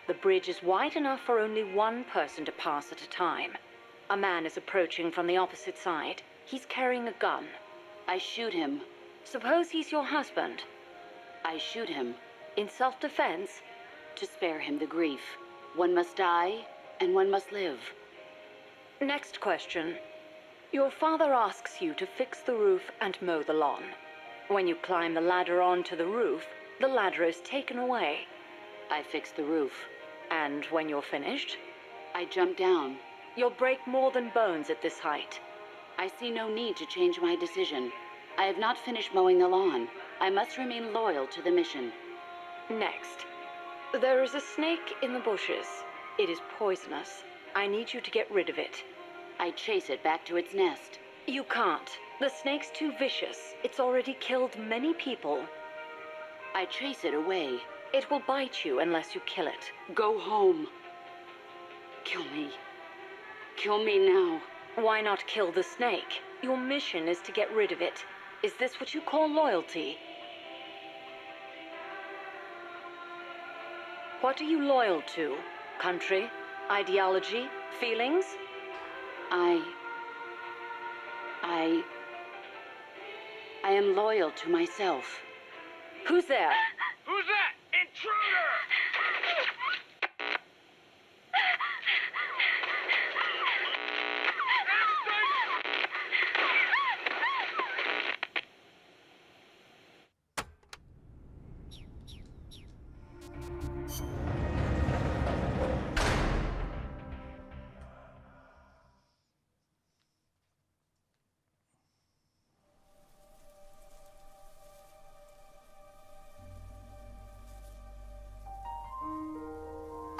The bridge is wide enough for only one person to pass at a time. A man is approaching from the opposite side. He's carrying a gun. I shoot him. Suppose he's your husband. I shoot him. In self-defense? To spare him the grief. One must die, and one must live. Next question. Your father asks you to fix the roof and mow the lawn. When you climb the ladder onto the roof, the ladder is taken away. I fix the roof. And when you're finished? I jump down. You'll break more than bones at this height. I see no need to change my decision. I have not finished mowing the lawn. I must remain loyal to the mission. Next. There is a snake in the bushes. It is poisonous. I need you to get rid of it. I chase it back to its nest. You can't. The snake's too vicious. It's already killed many people. I chase it away. It will bite you unless you kill it. Go home. Kill me. Kill me now. Why not kill the snake? Your mission is to get rid of it. Is this what you call loyalty? What are you loyal to? Country? Ideology? Feelings? I am loyal to myself. Who's there? Who's that? Intruder!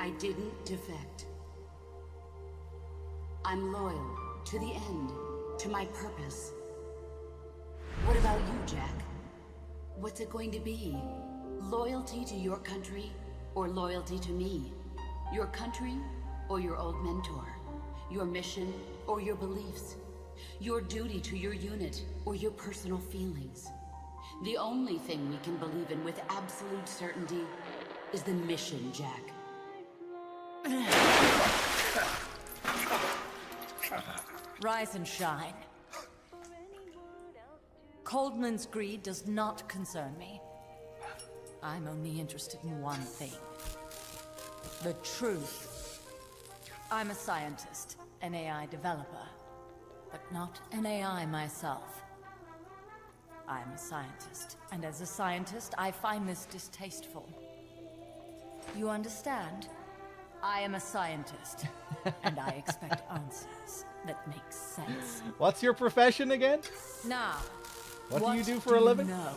I didn't defect. I'm loyal to the end, to my purpose. What about you, Jack? What's it going to be? Loyalty to your country or loyalty to me? Your country or your old mentor? Your mission or your beliefs? Your duty to your unit or your personal feelings? The only thing we can believe in with absolute certainty is the mission, Jack. Rise and shine. Coldman's greed does not concern me. I'm only interested in one thing. The truth. I'm a scientist, an AI developer, but not an AI myself. I'm a scientist, and as a scientist, I find this distasteful. You understand? I am a scientist, and I expect answers that make sense. What's your profession again? Now, What do you do for a living? You know?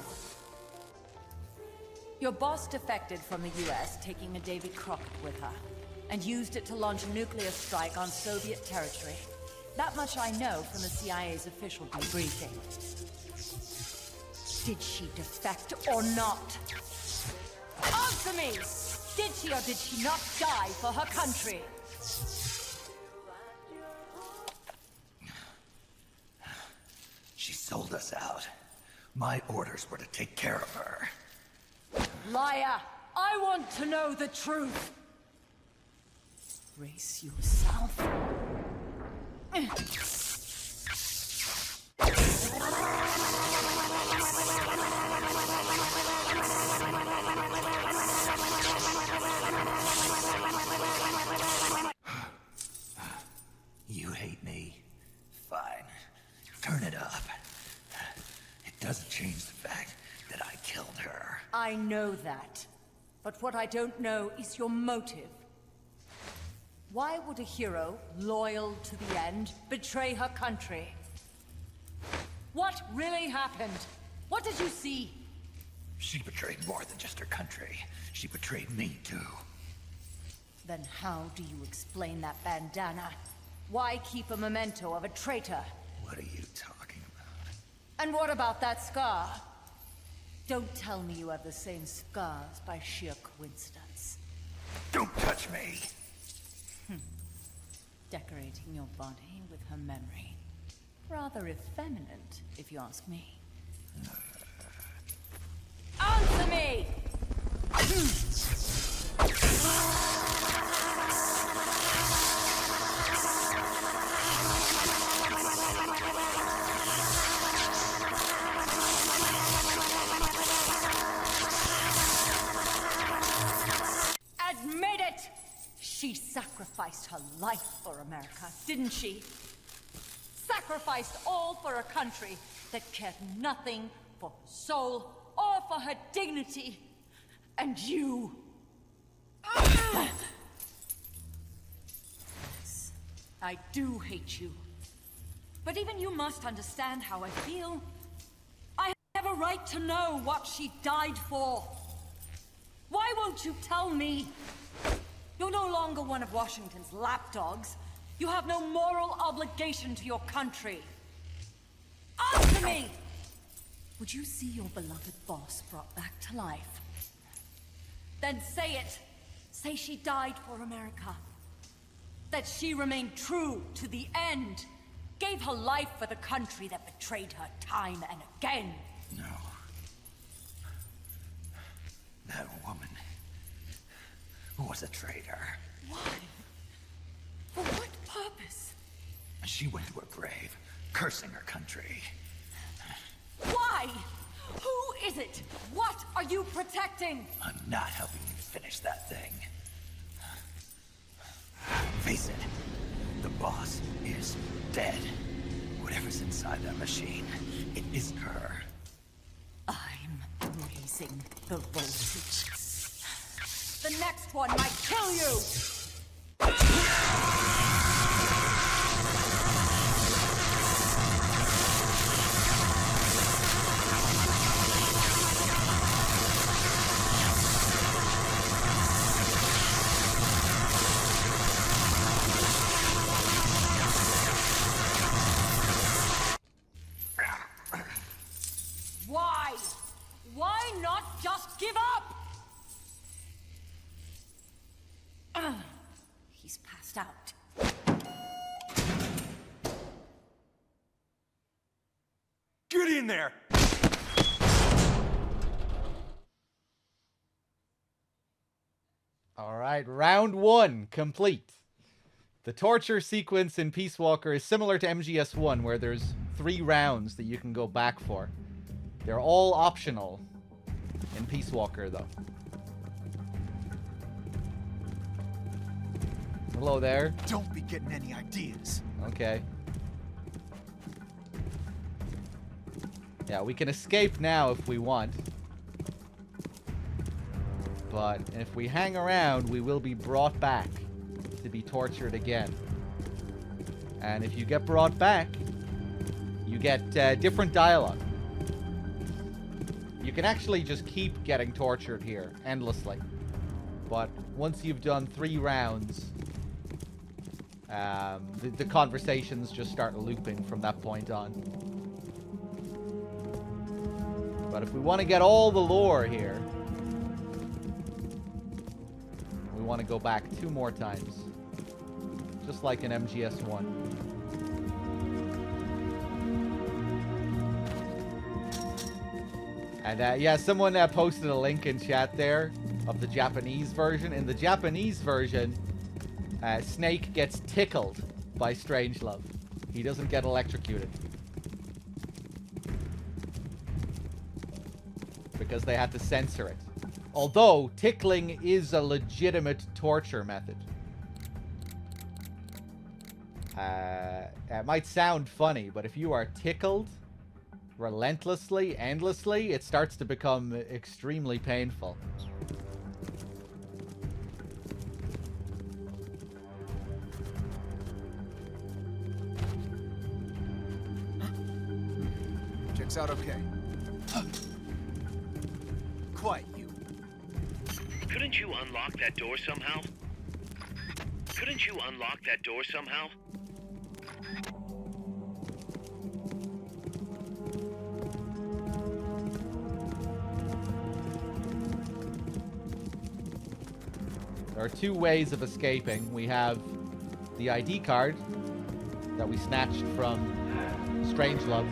Your boss defected from the US, taking a Davy Crockett with her, and used it to launch a nuclear strike on Soviet territory. That much I know from the CIA's official debriefing. Did she defect or not? Answer me! Did she or did she not die for her country? She sold us out. My orders were to take care of her. Liar! I want to know the truth! Brace yourself. You hate me? Fine. Turn it up. It doesn't change the fact that I killed her. I know that. But what I don't know is your motive. Why would a hero, loyal to the end, betray her country? What really happened? What did you see? She betrayed more than just her country. She betrayed me, too. Then how do you explain that bandana? Why keep a memento of a traitor? What are you talking about? And what about that scar? Don't tell me you have the same scars by sheer coincidence. Don't touch me! Decorating your body with her memory. Rather effeminate, if you ask me. Answer me! She sacrificed her life for America, didn't she? Sacrificed all for a country that cared nothing for her soul or for her dignity. And you... Yes, I do hate you. But even you must understand how I feel. I have a right to know what she died for. Why won't you tell me? You're no longer one of Washington's lapdogs. You have no moral obligation to your country. Answer me! Would you see your beloved boss brought back to life? Then say it. Say she died for America. That she remained true to the end. Gave her life for the country that betrayed her time and again. No. That woman was a traitor. Why? For what purpose? She went to her grave, cursing her country. Why? Who is it? What are you protecting? I'm not helping you finish that thing. Face it, the boss is dead. Whatever's inside that machine, it isn't her. I'm raising the voltage. The next one might kill you! Why? Why not just give up? He's passed out. Get in there! All right, round 1 complete. The torture sequence in Peace Walker is similar to MGS1, where there's 3 rounds that you can go back for. They're all optional in Peace Walker, though. Hello there. Don't be getting any ideas. Okay. Yeah, we can escape now if we want. But if we hang around, we will be brought back to be tortured again. And if you get brought back, you get different dialogue. You can actually just keep getting tortured here endlessly. But once you've done 3 rounds, the conversations just start looping from that point on. But if we want to get all the lore here, we want to go back 2 more times. Just like in MGS1. And yeah, someone posted a link in chat there of the Japanese version. In the Japanese version, Snake gets tickled by Strangelove. He doesn't get electrocuted. Because they had to censor it. Although, tickling is a legitimate torture method. It might sound funny, but if you are tickled relentlessly, endlessly, it starts to become extremely painful. Checks out okay. Quiet, you. Couldn't you unlock that door somehow? Couldn't you unlock that door somehow? There are 2 ways of escaping. We have the ID card that we snatched from Strangelove.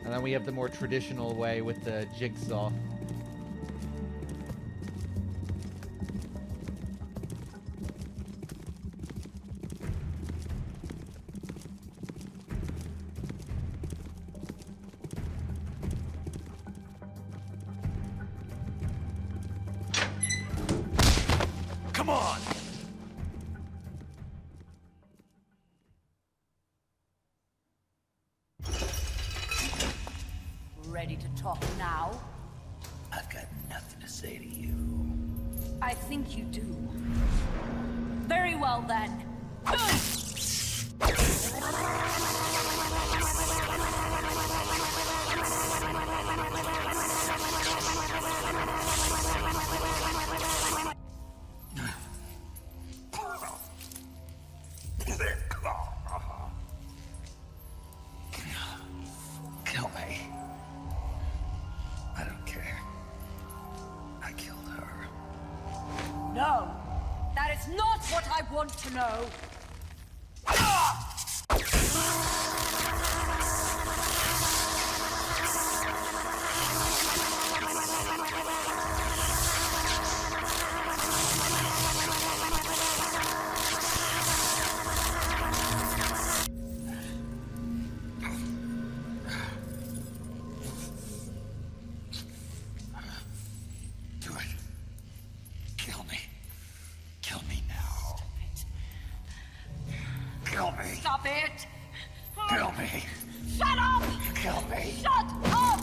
And then we have the more traditional way with the jigsaw. Come on! Ready to talk now? I've got nothing to say to you. I think you do. Very well then. Kill me. I don't care. I killed her. No, that is not what I want to know. Do it. Kill me. Kill me now. Kill me. Stop it! Kill me. Shut up! Kill me. Shut up!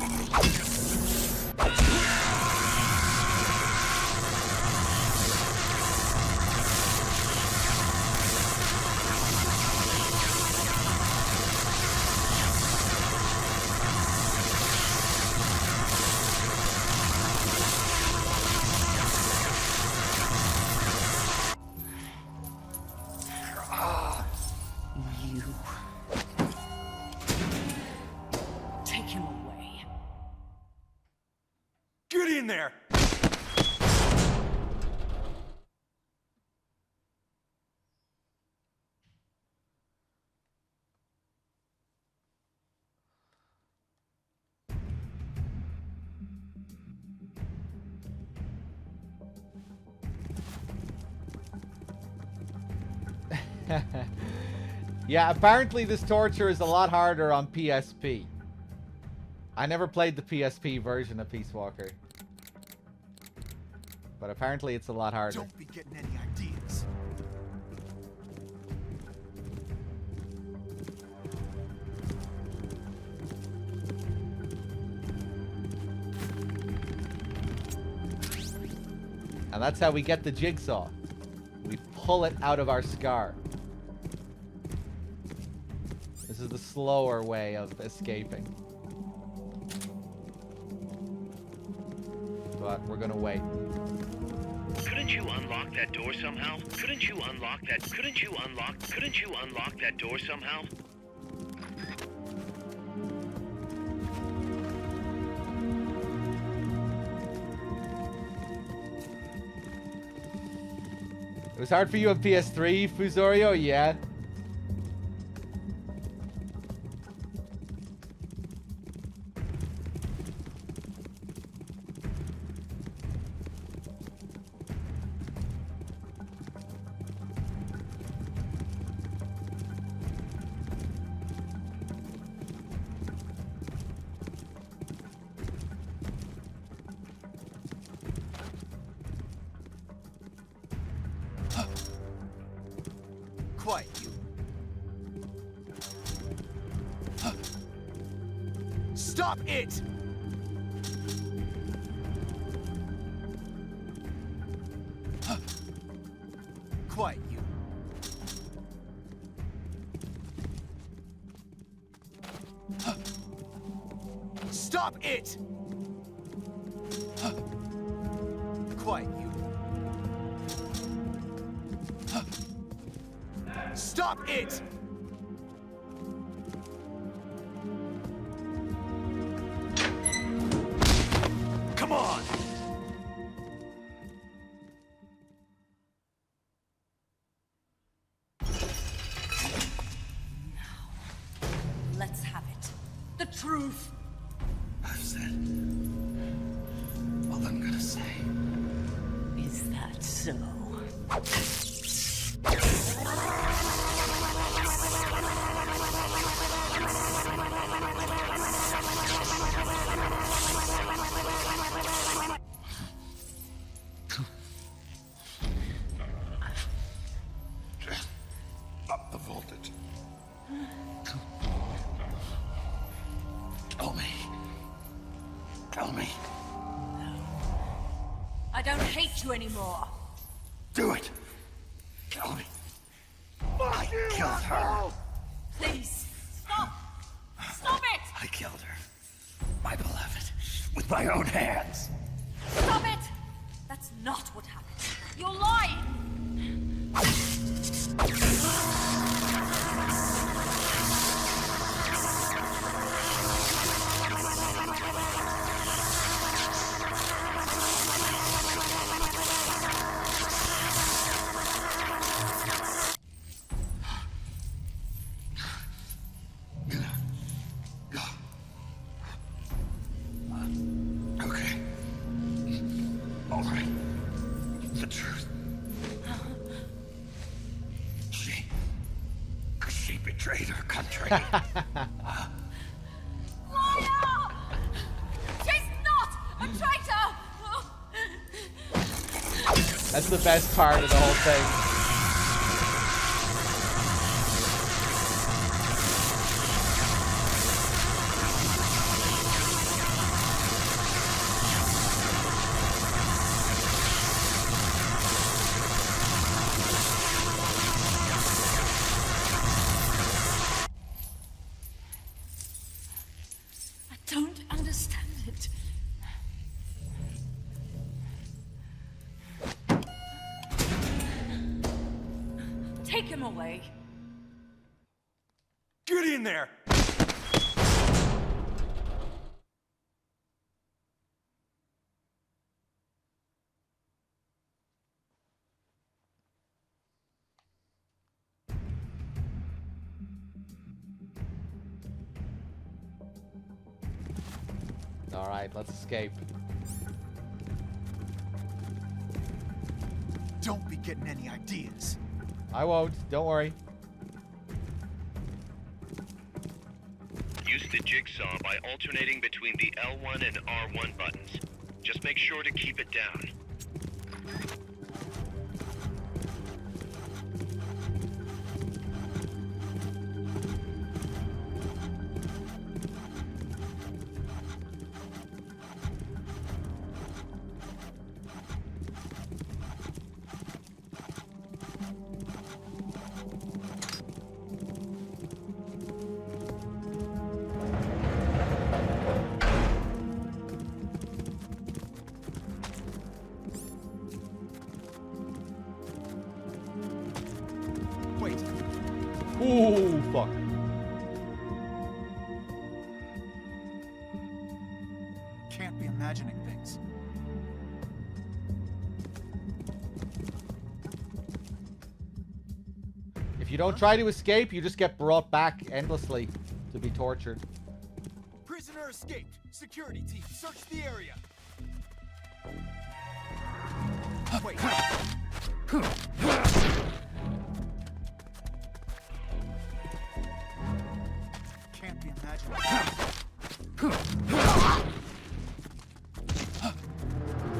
Take him away. Get in there! Yeah, apparently this torture is a lot harder on PSP. I never played the PSP version of Peace Walker. But apparently it's a lot harder. Don't be getting any ideas. And that's how we get the jigsaw. We pull it out of our scar. This is the slower way of escaping. But we're gonna wait. Couldn't you unlock that door somehow? Couldn't you unlock that door somehow? It was hard for you on PS3, Fusorio? Yeah. Quiet, you. Stop it! Quiet, you. Stop it! Quiet, you. Stop it! Come on! Let's have it. The truth. I've said all I'm gonna say. Is that so? hate you anymore. Do it! Kill me. I killed her. Please, stop! Stop it! I killed her. My beloved. With my own hands. Stop it! That's not what happened. You're lying! Okay. All right. The truth. She betrayed her country. Liar! She's not a traitor! That's the best part of the whole thing. I don't understand it. Take him away. Get in there! Alright, let's escape. Don't be getting any ideas. I won't, don't worry. Use the jigsaw by alternating between the L1 and R1 buttons. Just make sure to keep it down. Wait, Ooh, fuck. can't be imagining things. If you don't try to escape, you just get brought back endlessly to be tortured. Prisoner escaped. Security team, search the area. Wait. Can't be imagining.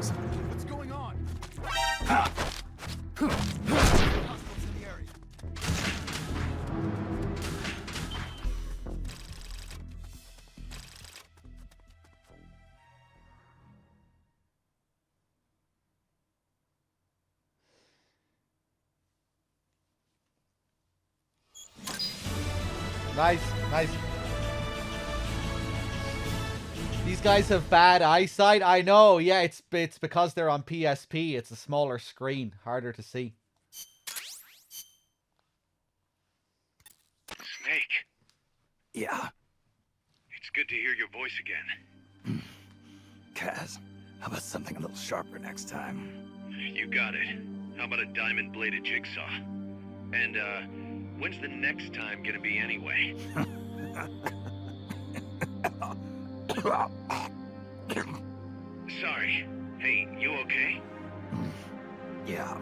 Somebody, what's going on? Hostiles in the area. Nice, nice. These guys have bad eyesight. I know. Yeah, it's because they're on PSP. It's a smaller screen, harder to see. Snake, Yeah. it's good to hear your voice again. Kaz, how about something a little sharper next time? You got it. How about a diamond-bladed jigsaw? And, when's the next time gonna be anyway? Sorry. Hey, you okay? Yeah.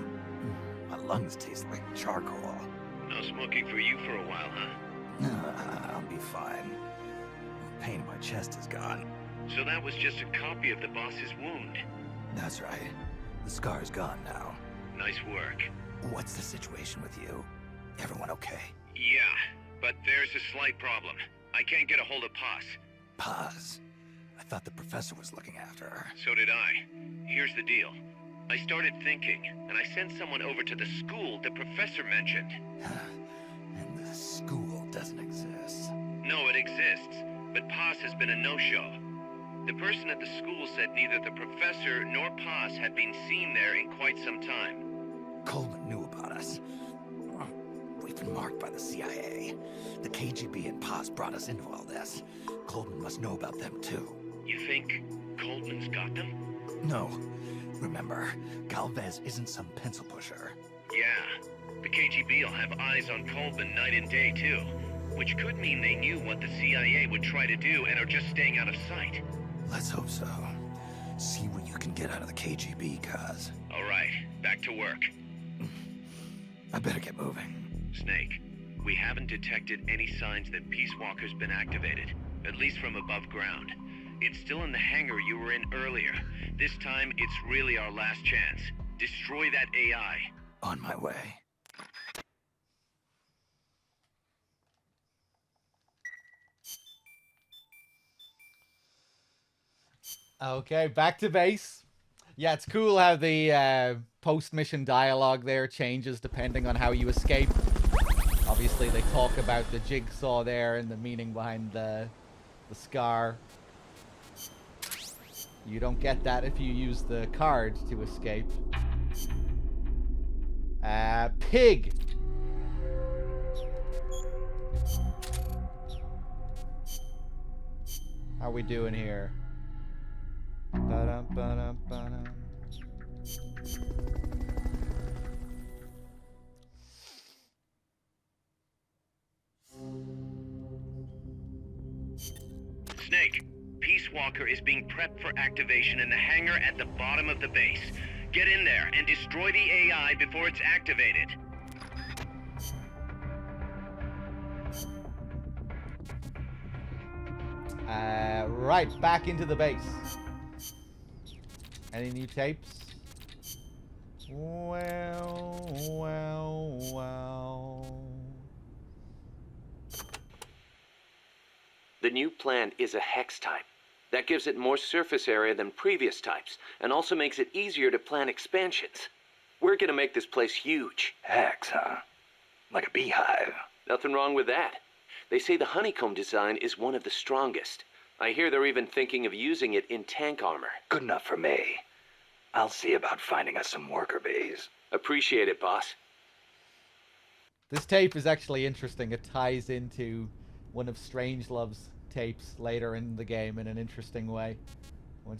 My lungs taste like charcoal. No smoking for you for a while, huh? I'll be fine. The pain in my chest is gone. So that was just a copy of the boss's wound. That's right. The scar's gone now. Nice work. What's the situation with you? Everyone okay? Yeah, but there's a slight problem. I can't get a hold of Paz. Paz. I thought the professor was looking after her. So did I. Here's the deal. I started thinking, and I sent someone over to the school the professor mentioned. And the school doesn't exist. No, it exists, but Paz has been a no-show. The person at the school said neither the professor nor Paz had been seen there in quite some time. Coleman knew about us. We've been marked by the CIA. The KGB and Paz brought us into all this. Coleman must know about them too. You think Coleman's got them? No. Remember, Galvez isn't some pencil pusher. Yeah. The KGB will have eyes on Coleman night and day too. Which could mean they knew what the CIA would try to do and are just staying out of sight. Let's hope so. See what you can get out of the KGB, Kaz. All right, back to work. I better get moving. Snake, we haven't detected any signs that Peace Walker's been activated, at least from above ground. It's still in the hangar you were in earlier. This time, it's really our last chance. Destroy that AI. On my way. Okay, back to base. Yeah, it's cool how the post-mission dialogue there changes depending on how you escape. Obviously, they talk about the jigsaw there and the meaning behind the scar. You don't get that if you use the card to escape. Pig! How we doing here? Ba-dum, ba-dum, ba-dum. Snake, Peace Walker is being prepped for activation in the hangar at the bottom of the base. Get in there and destroy the AI before it's activated. Right, back into the base. Any new tapes? Well. The new plant is a hex type. That gives it more surface area than previous types, and also makes it easier to plan expansions. We're gonna make this place huge. Hex, huh? Like a beehive. Nothing wrong with that. They say the honeycomb design is one of the strongest. I hear they're even thinking of using it in tank armor. Good enough for me. I'll see about finding us some worker bees. Appreciate it, boss. This tape is actually interesting. It ties into one of Strangelove's tapes later in the game in an interesting way. When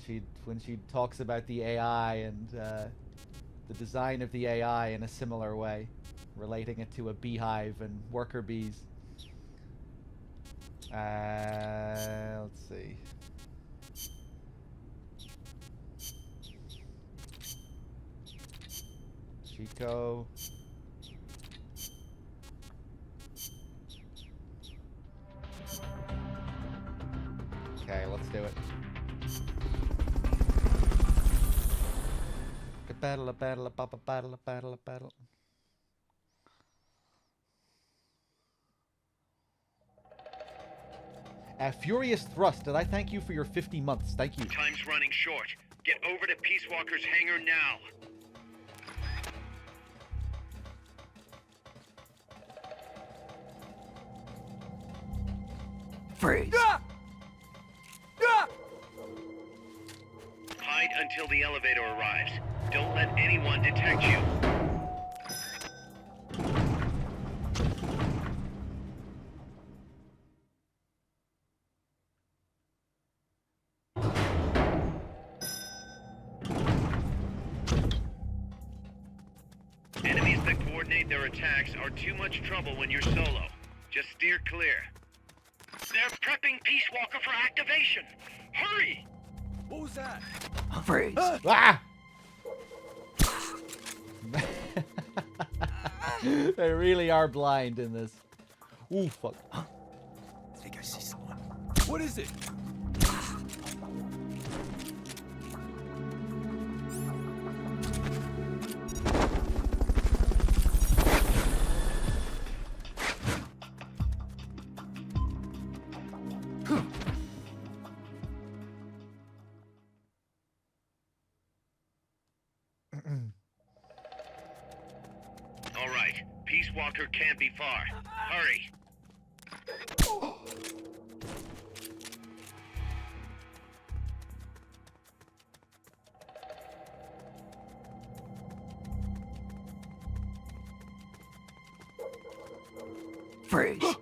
she talks about the AI and the design of the AI in a similar way, relating it to a beehive and worker bees. Let's see. Chico. Okay, let's do it. A battle, a battle, a battle, a battle, a battle, a battle. Furious Thrust, did I thank you for your 50 months? Thank you. Time's running short. Get over to Peace Walker's hangar now. Freeze. Hide until the elevator arrives. Don't let anyone detect you. Enemies that coordinate their attacks are too much trouble when you're solo. Just steer clear. They're prepping Peace Walker for activation. Hurry! What was that? Freeze. Ah! They really are blind in this. Ooh, fuck. I think I see someone. What is it? Peace Walker can't be far. Hurry. Freeze.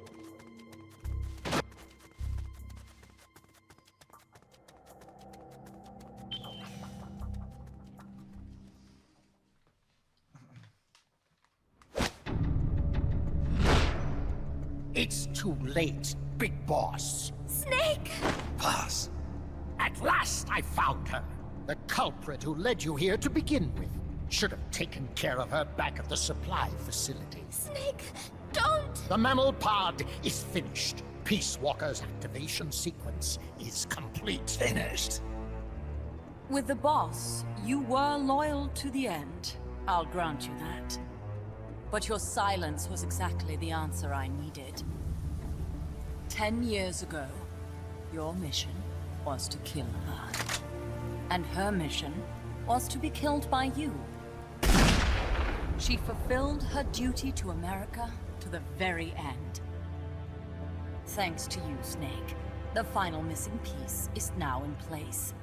It's too late, Big Boss. Snake! Paz. At last I found her. The culprit who led you here to begin with. Should have taken care of her back at the supply facility. Snake, don't! The mammal pod is finished. Peace Walker's activation sequence is complete. Finished. With the boss, you were loyal to the end. I'll grant you that. But your silence was exactly the answer I needed. 10 years ago, your mission was to kill her. And her mission was to be killed by you. She fulfilled her duty to America to the very end. Thanks to you, Snake, the final missing piece is now in place.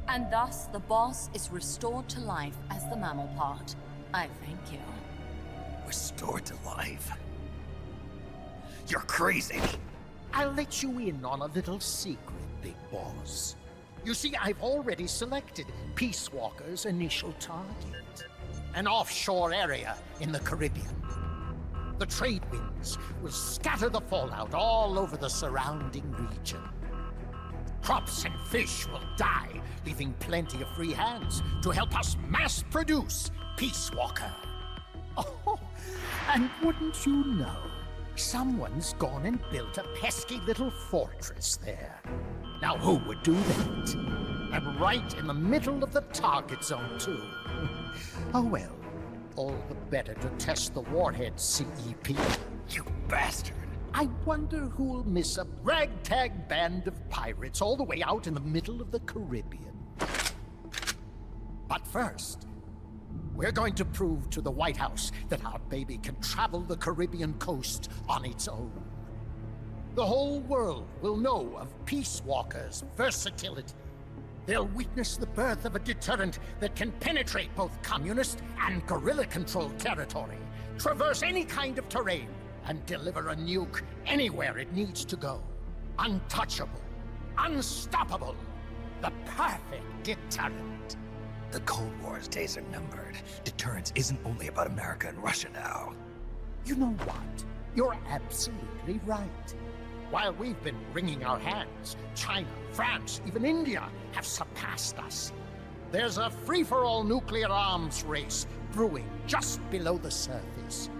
And thus, the boss is restored to life as the mammal pod. I thank you. Restored to life? You're crazy. I'll let you in on a little secret, Big Boss. You see, I've already selected Peace Walker's initial target. An offshore area in the Caribbean. The trade winds will scatter the fallout all over the surrounding region. Crops and fish will die, leaving plenty of free hands to help us mass produce Peace Walker. Oh, and wouldn't you know, someone's gone and built a pesky little fortress there. Now who would do that? And right in the middle of the target zone, too. Oh well, all the better to test the warhead, CEP. You bastard. I wonder who'll miss a ragtag band of pirates all the way out in the middle of the Caribbean. But first, we're going to prove to the White House that our baby can travel the Caribbean coast on its own. The whole world will know of Peace Walker's versatility. They'll witness the birth of a deterrent that can penetrate both communist and guerrilla-controlled territory, traverse any kind of terrain, and deliver a nuke anywhere it needs to go. Untouchable, unstoppable, the perfect deterrent. The Cold War's days are numbered. Deterrence isn't only about America and Russia now. You know what? You're absolutely right. While we've been wringing our hands, China, France, even India have surpassed us. There's a free-for-all nuclear arms race brewing just below the surface.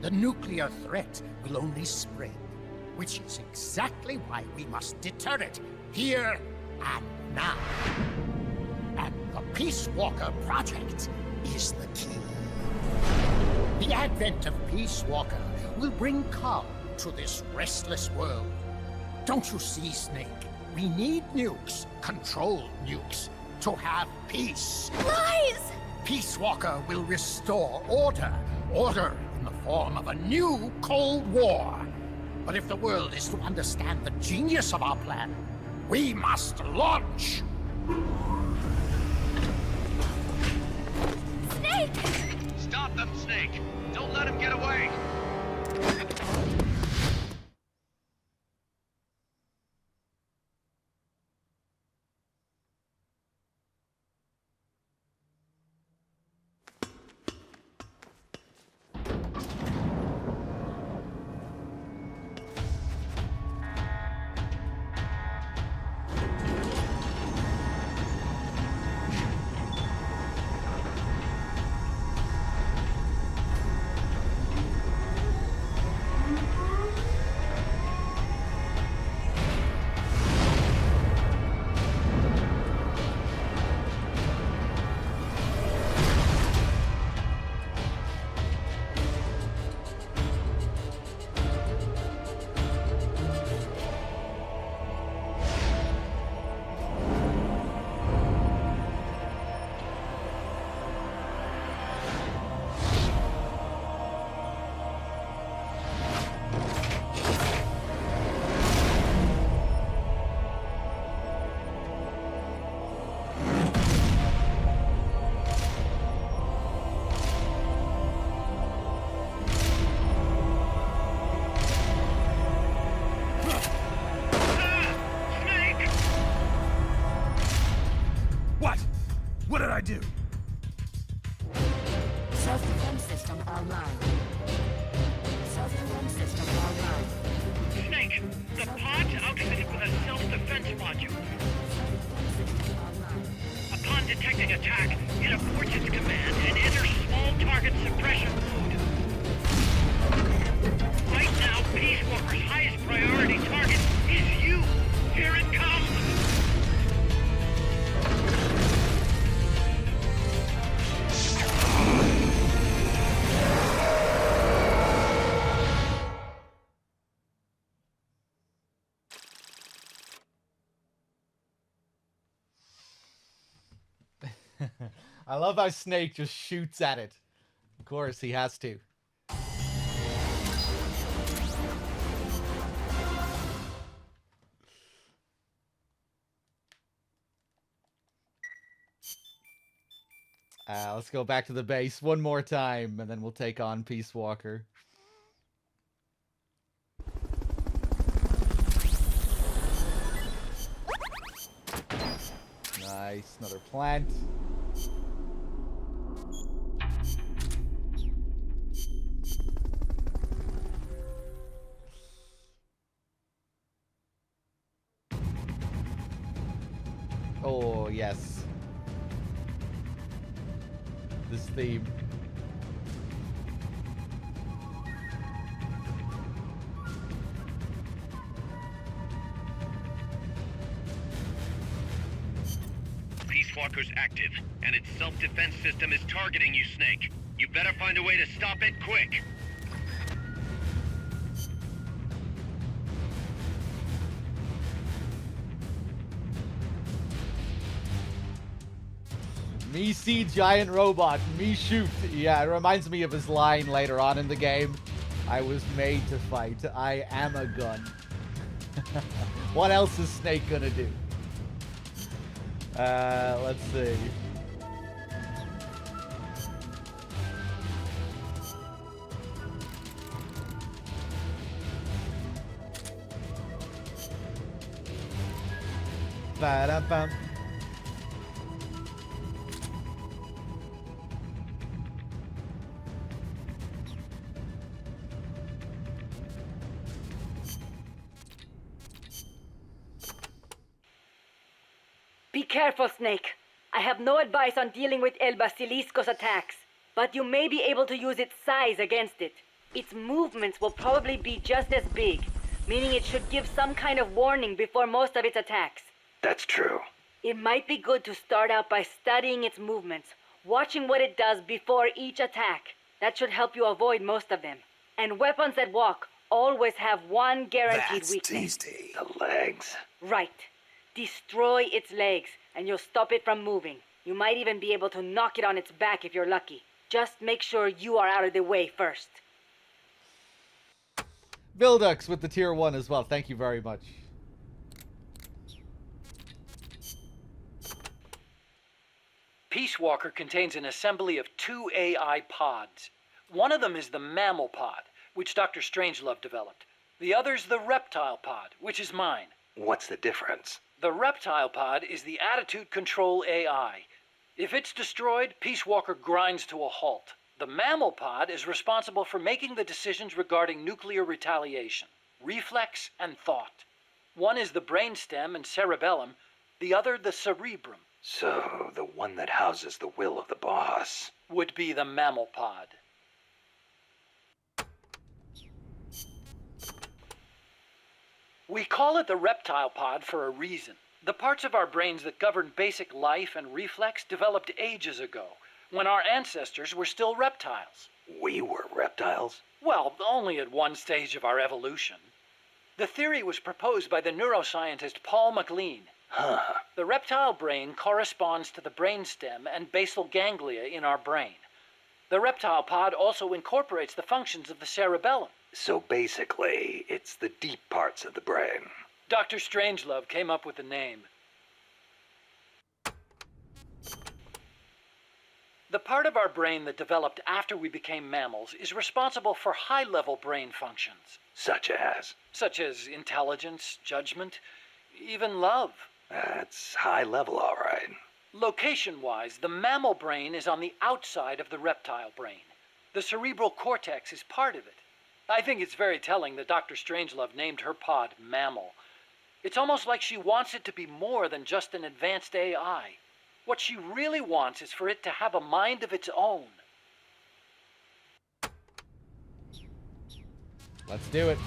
The nuclear threat will only spread, which is exactly why we must deter it here and now. And the Peace Walker Project is the key. The advent of Peace Walker will bring calm to this restless world. Don't you see, Snake? We need nukes, controlled nukes, to have peace. Lies! Peace Walker will restore order. Order in the form of a new Cold War. But if the world is to understand the genius of our plan, we must launch! Snake! Stop them, Snake! Don't let him get away! Self-defense system online. Self-defense system online. Snake, the pod's outfitted with a self-defense module. Upon detecting attack, it aborts its command and enters small target suppression mode. Right now, Peace Walker's highest priority target is you. Here it comes! I love how Snake just shoots at it. Of course, he has to. Let's go back to the base one more time, and then we'll take on Peace Walker. Nice, another plant. Oh, yes. This theme. Peace Walker's active, and its self-defense system is targeting you, Snake. You better find a way to stop it quick. Me see giant robot, me shoot. Yeah, it reminds me of his line later on in the game. I was made to fight. I am a gun. What else is Snake gonna do? Let's see. Ba-da-bum. Be careful, Snake. I have no advice on dealing with El Basilisco's attacks, but you may be able to use its size against it. Its movements will probably be just as big, meaning it should give some kind of warning before most of its attacks. That's true. It might be good to start out by studying its movements, watching what it does before each attack. That should help you avoid most of them. And weapons that walk always have one guaranteed weakness. Tasty. The legs. Right. Destroy its legs, and you'll stop it from moving. You might even be able to knock it on its back if you're lucky. Just make sure you are out of the way first. Bildux with the tier 1 as well. Thank you very much. Peace Walker contains an assembly of 2 AI pods. One of them is the Mammal Pod, which Dr. Strangelove developed. The other's the Reptile Pod, which is mine. What's the difference? The Reptile Pod is the Attitude Control AI. If it's destroyed, Peace Walker grinds to a halt. The Mammal Pod is responsible for making the decisions regarding nuclear retaliation, reflex, and thought. One is the brainstem and cerebellum, the other the cerebrum. So, the one that houses the will of the boss would be the Mammal Pod. We call it the Reptile Pod for a reason. The parts of our brains that govern basic life and reflex developed ages ago, when our ancestors were still reptiles. We were reptiles? Well, only at one stage of our evolution. The theory was proposed by the neuroscientist Paul MacLean. Huh. The reptile brain corresponds to the brainstem and basal ganglia in our brain. The reptile pod also incorporates the functions of the cerebellum. So basically, it's the deep parts of the brain. Dr. Strangelove came up with the name. The part of our brain that developed after we became mammals is responsible for high-level brain functions. Such as? Such as intelligence, judgment, even love. That's high level, all right. Location-wise, the mammal brain is on the outside of the reptile brain. The cerebral cortex is part of it. I think it's very telling that Dr. Strangelove named her pod Mammal. It's almost like she wants it to be more than just an advanced AI. What she really wants is for it to have a mind of its own. Let's do it.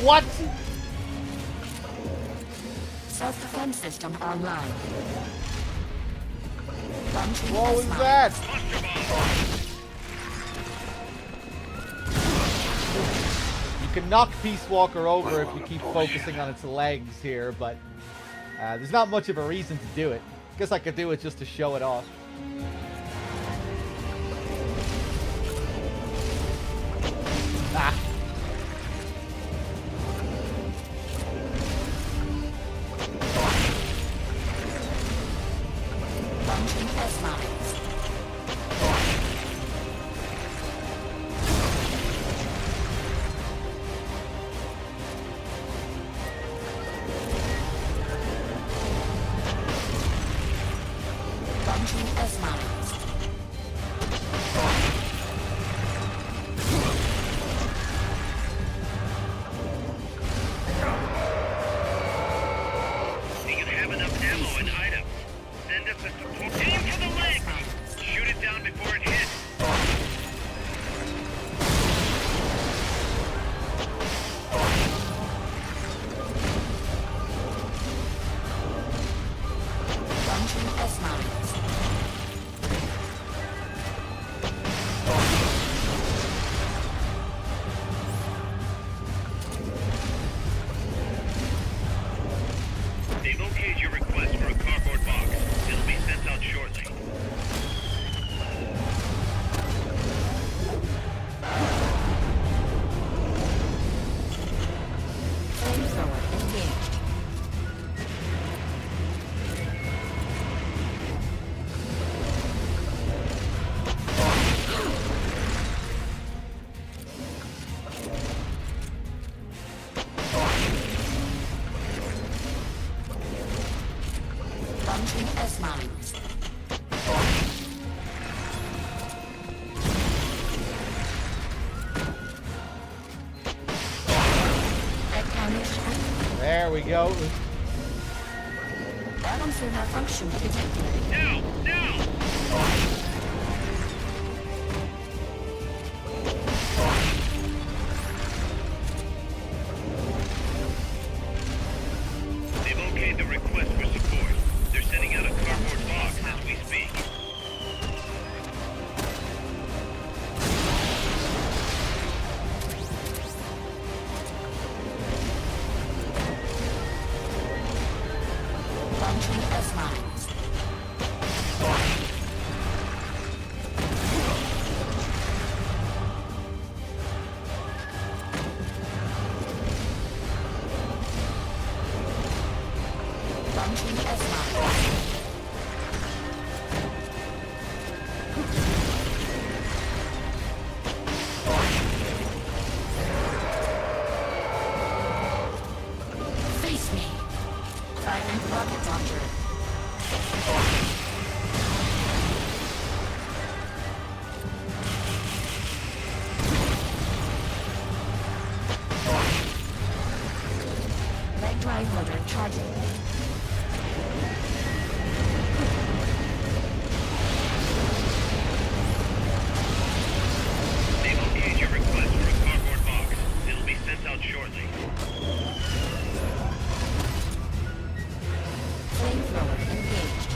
What? Self-defense system online. What was that? You can knock Peace Walker over if you keep focusing on its legs here, but there's not much of a reason to do it. Guess I could do it just to show it off. Ah. They've okayed your request for a cardboard box. It'll be sent out shortly. Flamethrower engaged. Launching S-mines. There we go. Balancer malfunction detected. Now! Now! They've okayed the request for support. They're sending out a cardboard box as we speak. Launching S-mines. Launching S-mines. Face me. Firing rocket launcher. Leg drive motor charging. They've okayed your request for a cardboard box. It'll be sent out shortly. Flamethrower engaged.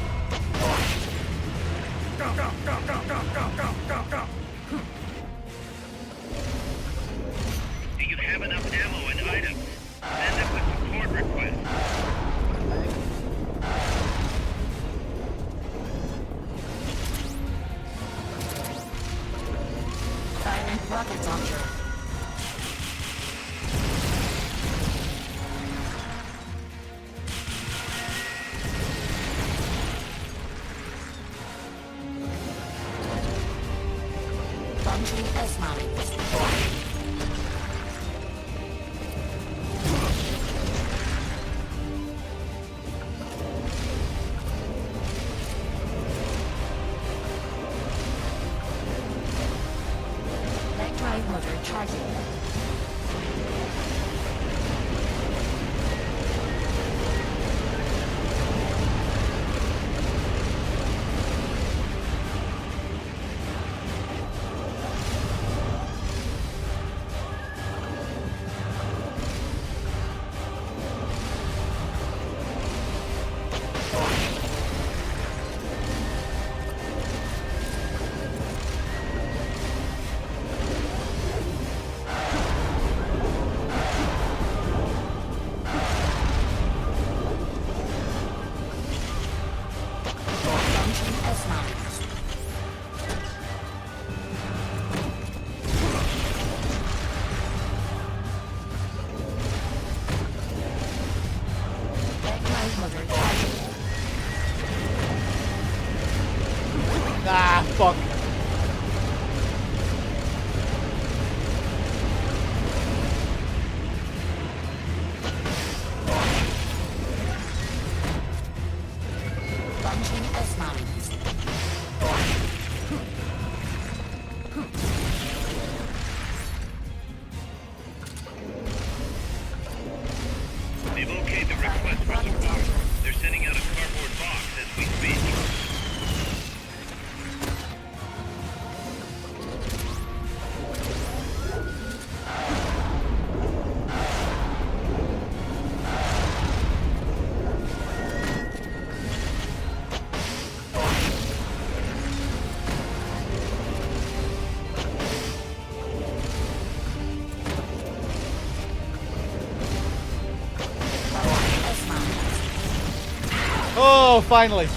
We've okayed the request for support. They're sending out a cardboard box as we speak. Oh, finally.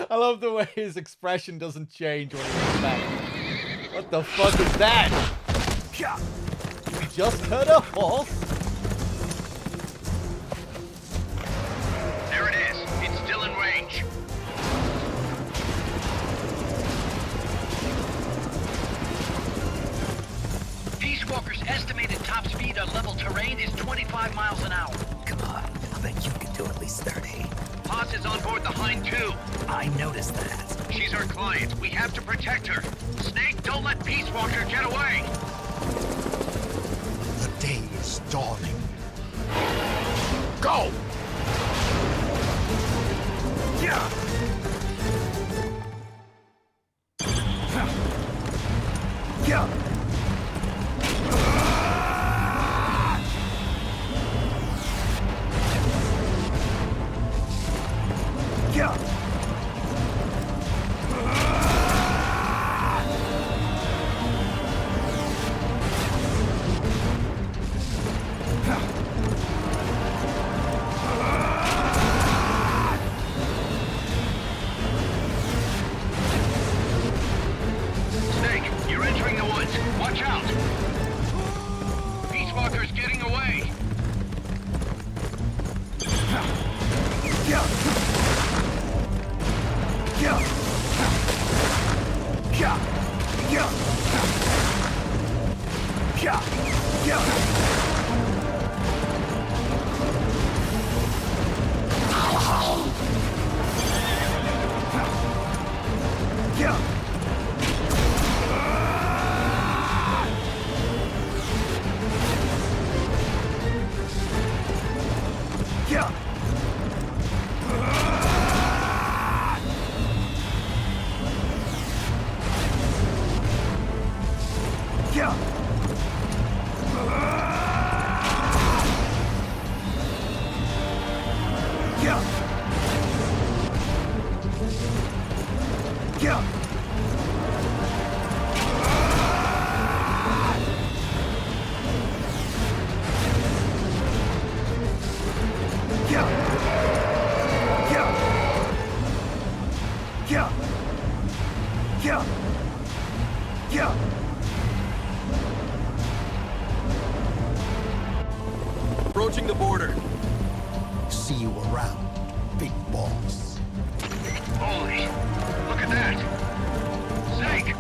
I love the way his expression doesn't change when he looks back. What the fuck is that? You just heard a horse? There it is. It's still in range. Peace Walker's estimated top speed on level terrain is 25 miles an hour. Come on, I bet you can do at least 30. Haas is on board the Hind too. I noticed that. She's our client. We have to protect her. Snake, don't let Peace Walker get away. The day is dawning. Go! Yeah! Yeah! Yeah! Snake, you're entering the woods. Watch out. Peace Walker's getting away. Yeah! Approaching the border. See you around, big boss. Holy, look at that! Snake!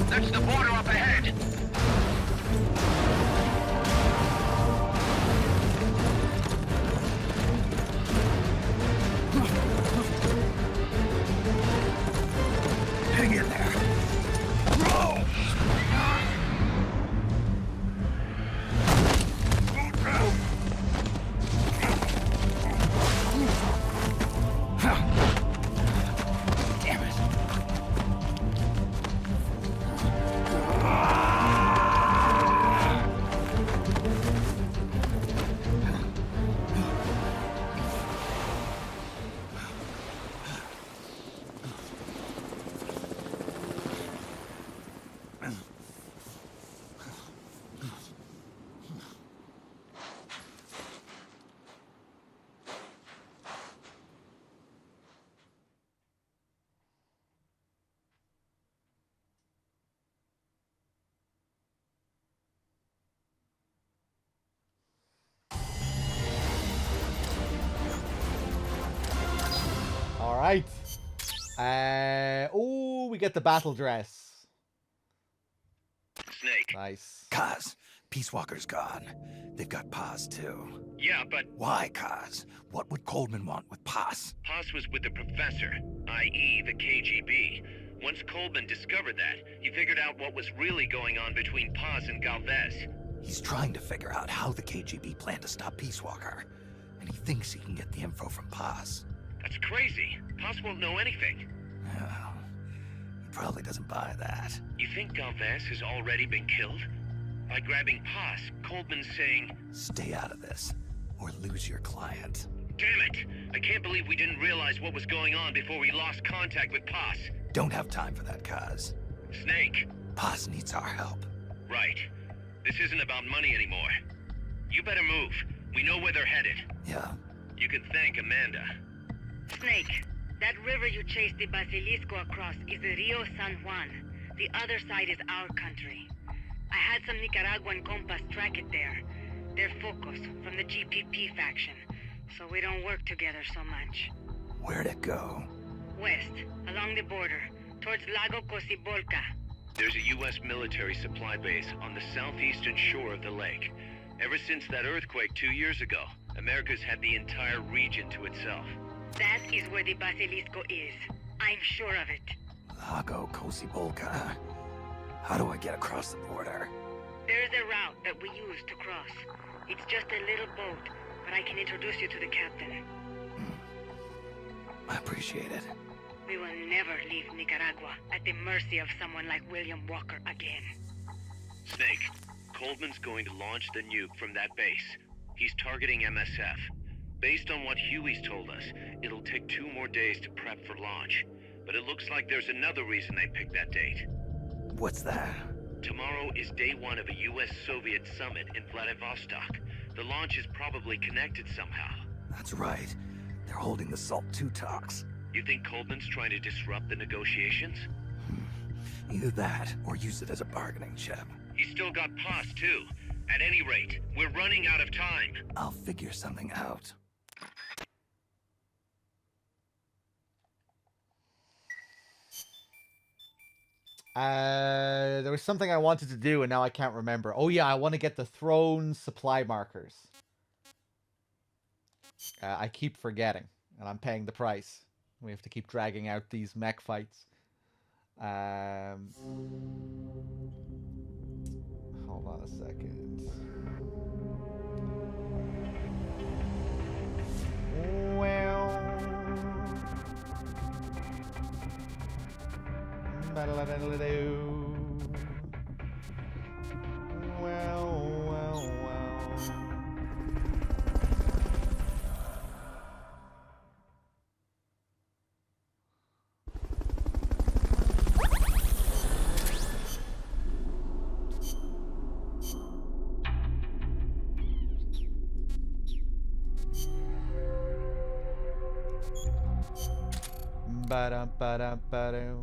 That's the border up ahead! Hang in there. Roll! Damn it. All right. Oh, we get the battle dress. Snake. Nice. Kaz, Peace Walker's gone. They've got Paz too. Yeah, but Why, Kaz? What would Coleman want with Paz? Paz was with the professor, i.e. the KGB. Once Coleman discovered that, he figured out what was really going on between Paz and Galvez. He's trying to figure out how the KGB plan to stop Peace Walker. And he thinks he can get the info from Paz. That's crazy. Paz won't know anything. Well, he probably doesn't buy that. You think Galvez has already been killed? By grabbing Paz, Coleman's saying, Stay out of this, or lose your client. damn it! I can't believe we didn't realize what was going on before we lost contact with Paz. Don't have time for that, Kaz. Snake. Paz needs our help. Right. This isn't about money anymore. You better move. We know where they're headed. Yeah. You can thank Amanda. Snake, that river you chased the Basilisco across is the Rio San Juan. The other side is our country. I had some Nicaraguan compas track it there. They're Focos, from the GPP faction, so we don't work together so much. Where'd it go? West, along the border, towards Lago Cocibolca. There's a U.S. military supply base on the southeastern shore of the lake. Ever since that earthquake 2 years ago, America's had the entire region to itself. That is where the Basilisco is. I'm sure of it. Lago Cocibolca. How do I get across the border? There's a route that we use to cross. It's just a little boat, but I can introduce you to the captain. I appreciate it. We will never leave Nicaragua at the mercy of someone like William Walker again. Snake, Coleman's going to launch the nuke from that base. He's targeting MSF. Based on what Huey's told us, it'll take 2 more days to prep for launch. But it looks like there's another reason they picked that date. What's that? Tomorrow is day 1 of a US-Soviet summit in Vladivostok. The launch is probably connected somehow. That's right. They're holding the SALT II talks. You think Coleman's trying to disrupt the negotiations? Either that, or use it as a bargaining chip. He's still got Paz, too. At any rate, we're running out of time. I'll figure something out. There was something I wanted to do and now I can't remember. Oh yeah, I want to get the throne supply markers. I keep forgetting, and I'm paying the price. We have to keep dragging out these mech fights. Hold on a second. Well... Well. Ba-dum-ba-dum-ba-dum.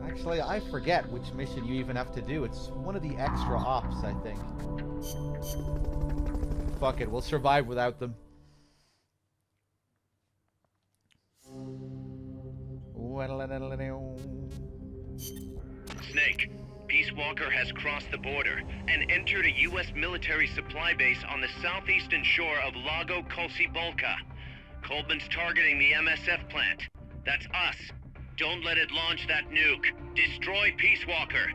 Actually, I forget which mission you even have to do. It's one of the extra ops, I think. Fuck it, we'll survive without them. Snake, Peace Walker has crossed the border and entered a U.S. military supply base on the southeastern shore of Lago Colcibolca. Coldman's targeting the MSF plant. That's us. Don't let it launch that nuke. Destroy Peace Walker.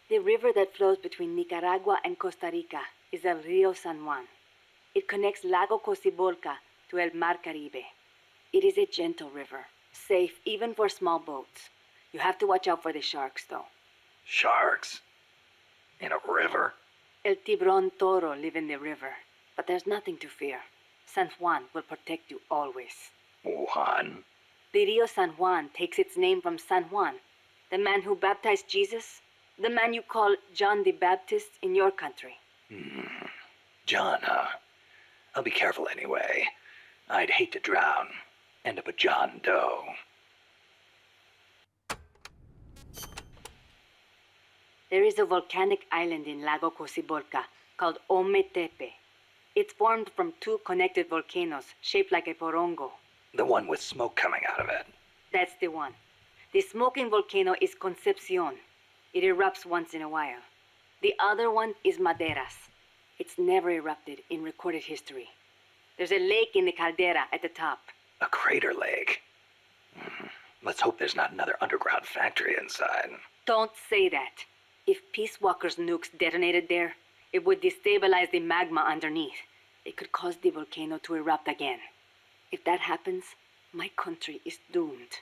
The river that flows between Nicaragua and Costa Rica is el Rio San Juan. It connects Lago Cocibolca to El Mar Caribe. It is a gentle river, safe even for small boats. You have to watch out for the sharks, though. Sharks? In a river? El Tiburón Toro live in the river, but there's nothing to fear. San Juan will protect you always. Juan? The Rio San Juan takes its name from San Juan, the man who baptized Jesus, the man you call John the Baptist in your country. John, huh? I'll be careful anyway. I'd hate to drown. End up a John Doe. There is a volcanic island in Lago Cocibolca called Ometepe. It's formed from two connected volcanoes shaped like a porongo. The one with smoke coming out of it. That's the one. The smoking volcano is Concepcion. It erupts once in a while. The other one is Maderas. It's never erupted in recorded history. There's a lake in the caldera at the top. A crater lake. Let's hope there's not another underground factory inside. Don't say that. If Peace Walker's nukes detonated there, it would destabilize the magma underneath. It could cause the volcano to erupt again. If that happens, my country is doomed.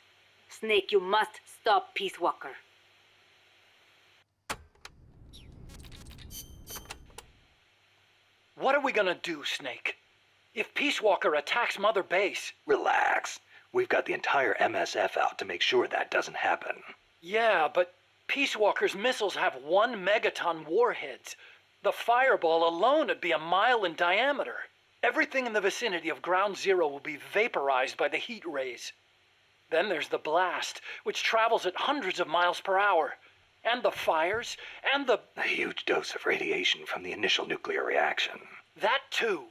Snake, you must stop Peace Walker. What are we gonna do, Snake? If Peace Walker attacks Mother Base... Relax. We've got the entire MSF out to make sure that doesn't happen. Yeah, but Peace Walker's missiles have 1 megaton warheads. The fireball alone would be 1 mile in diameter. Everything in the vicinity of Ground Zero will be vaporized by the heat rays. Then there's the blast, which travels at hundreds of miles per hour. And the fires, and the... A huge dose of radiation from the initial nuclear reaction. That too.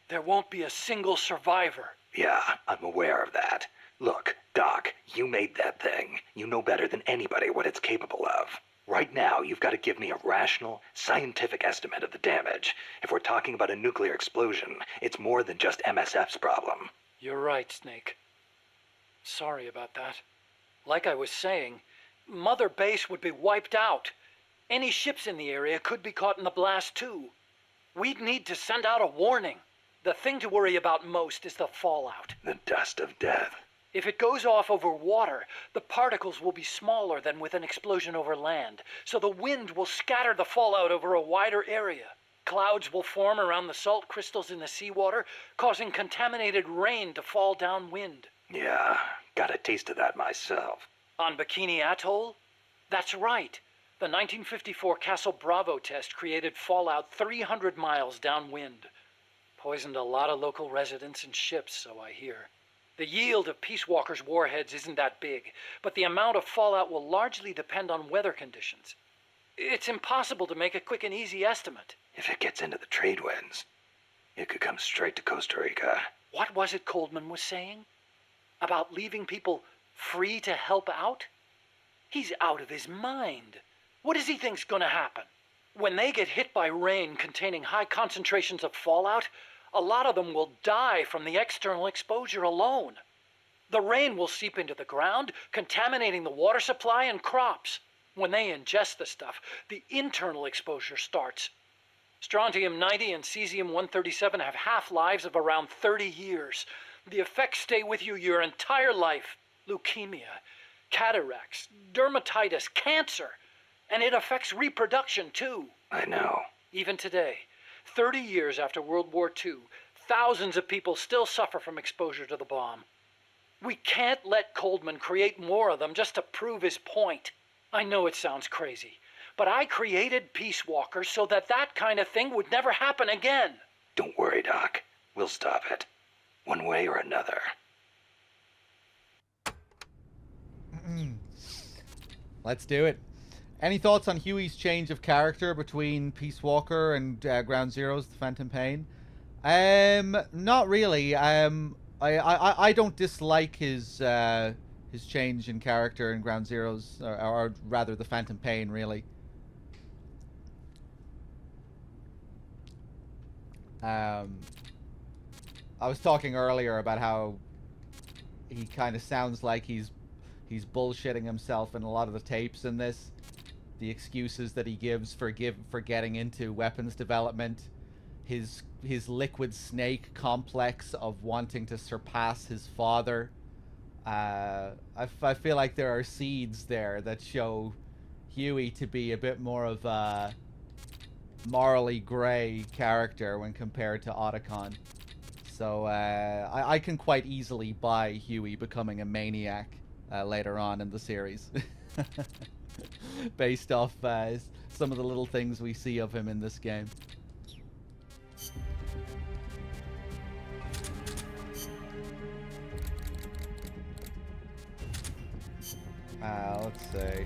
There won't be a single survivor. Yeah, I'm aware of that. Look, Doc, you made that thing. You know better than anybody what it's capable of. Right now, you've got to give me a rational, scientific estimate of the damage. If we're talking about a nuclear explosion, it's more than just MSF's problem. You're right, Snake. Sorry about that. Like I was saying, Mother Base would be wiped out. Any ships in the area could be caught in the blast too. We'd need to send out a warning. The thing to worry about most is the fallout. The dust of death. If it goes off over water, the particles will be smaller than with an explosion over land, so the wind will scatter the fallout over a wider area. Clouds will form around the salt crystals in the seawater, causing contaminated rain to fall downwind. Yeah, got a taste of that myself. On Bikini Atoll? That's right. The 1954 Castle Bravo test created fallout 300 miles downwind. Poisoned a lot of local residents and ships, so I hear. The yield of Peace Walker's warheads isn't that big, but the amount of fallout will largely depend on weather conditions. It's impossible to make a quick and easy estimate. If it gets into the trade winds, it could come straight to Costa Rica. What was it Coldman was saying? About leaving people free to help out? He's out of his mind. What does he think's gonna happen? When they get hit by rain containing high concentrations of fallout, a lot of them will die from the external exposure alone. The rain will seep into the ground, contaminating the water supply and crops. When they ingest the stuff, the internal exposure starts. Strontium-90 and cesium-137 have half-lives of around 30 years. The effects stay with you your entire life. Leukemia, cataracts, dermatitis, cancer. And it affects reproduction, too. I know. Even today, 30 years after World War II, Thousands of people still suffer from exposure to the bomb. We can't let Coldman create more of them just to prove his point. I know it sounds crazy, but I created Peace Walker so that that kind of thing would never happen again. Don't worry, Doc. We'll stop it. One way or another. Let's do it. Any thoughts on Huey's change of character between Peace Walker and Ground Zeroes, The Phantom Pain? Not really. I don't dislike his change in character in Ground Zeroes, or rather The Phantom Pain, really. I was talking earlier about how he kind of sounds like he's bullshitting himself in a lot of the tapes in this. The excuses that he gives for getting into weapons development, his Liquid Snake complex of wanting to surpass his father. I feel like there are seeds there that show Huey to be a bit more of a morally gray character when compared to Otacon. So I can quite easily buy Huey becoming a maniac later on in the series. Based off some of the little things we see of him in this game. Let's see.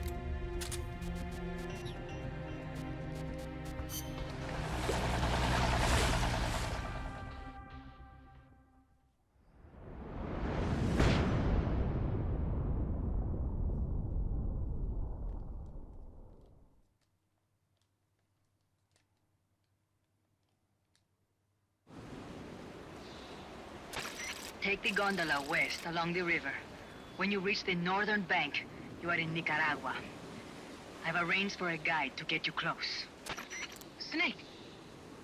Take the gondola west along the river. When you reach the northern bank, you are in Nicaragua. I've arranged for a guide to get you close. Snake!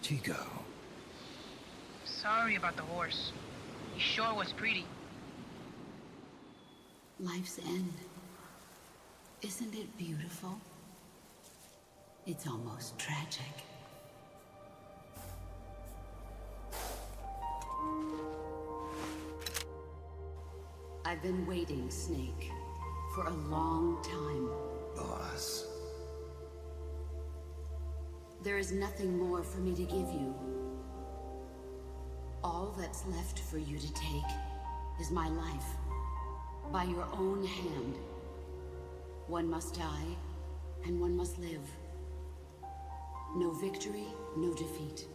Chico. Sorry about the horse. He sure was pretty. Life's end. Isn't it beautiful? It's almost tragic. I've been waiting, Snake, for a long time. Boss. There is nothing more for me to give you. All that's left for you to take is my life. By your own hand. One must die, and one must live. No victory, no defeat.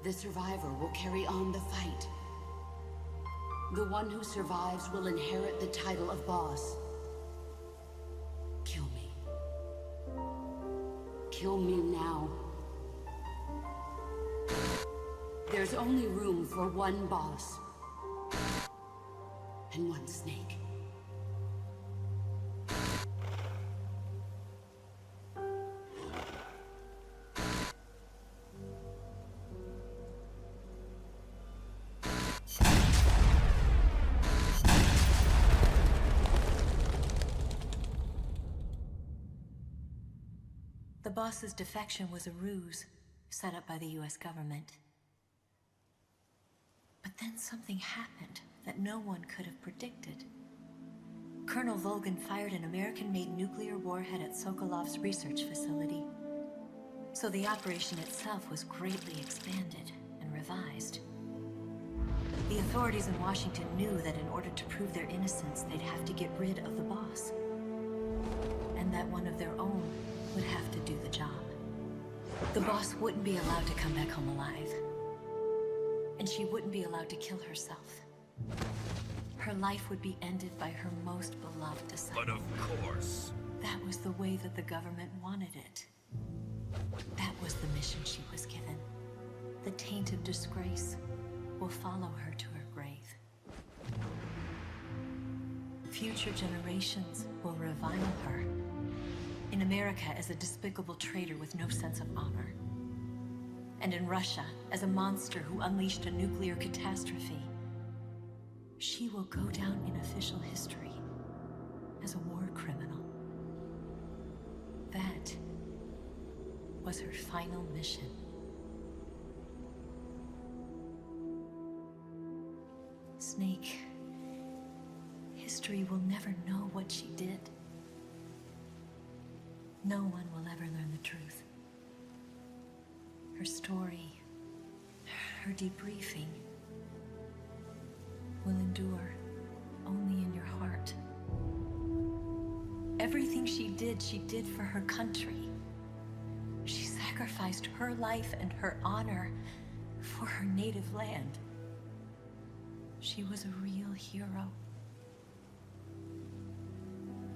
The survivor will carry on the fight. The one who survives will inherit the title of boss. Kill me. Kill me now. There's only room for one boss. And one Snake. The boss's defection was a ruse set up by the US government. But then something happened that no one could have predicted. Colonel Volgin fired an American-made nuclear warhead at Sokolov's research facility. So the operation itself was greatly expanded and revised. The authorities in Washington knew that in order to prove their innocence, they'd have to get rid of the boss. And that one of their own would have to do the job. The boss wouldn't be allowed to come back home alive. And she wouldn't be allowed to kill herself. Her life would be ended by her most beloved disciple. But of course. That was the way that the government wanted it. That was the mission she was given. The taint of disgrace will follow her to her grave. Future generations will revile her. In America as a despicable traitor with no sense of honor. And in Russia as a monster who unleashed a nuclear catastrophe. She will go down in official history as a war criminal. That was her final mission. Snake. History will never know what she did. No one will ever learn the truth. Her story, her debriefing, will endure only in your heart. Everything she did for her country. She sacrificed her life and her honor for her native land. She was a real hero.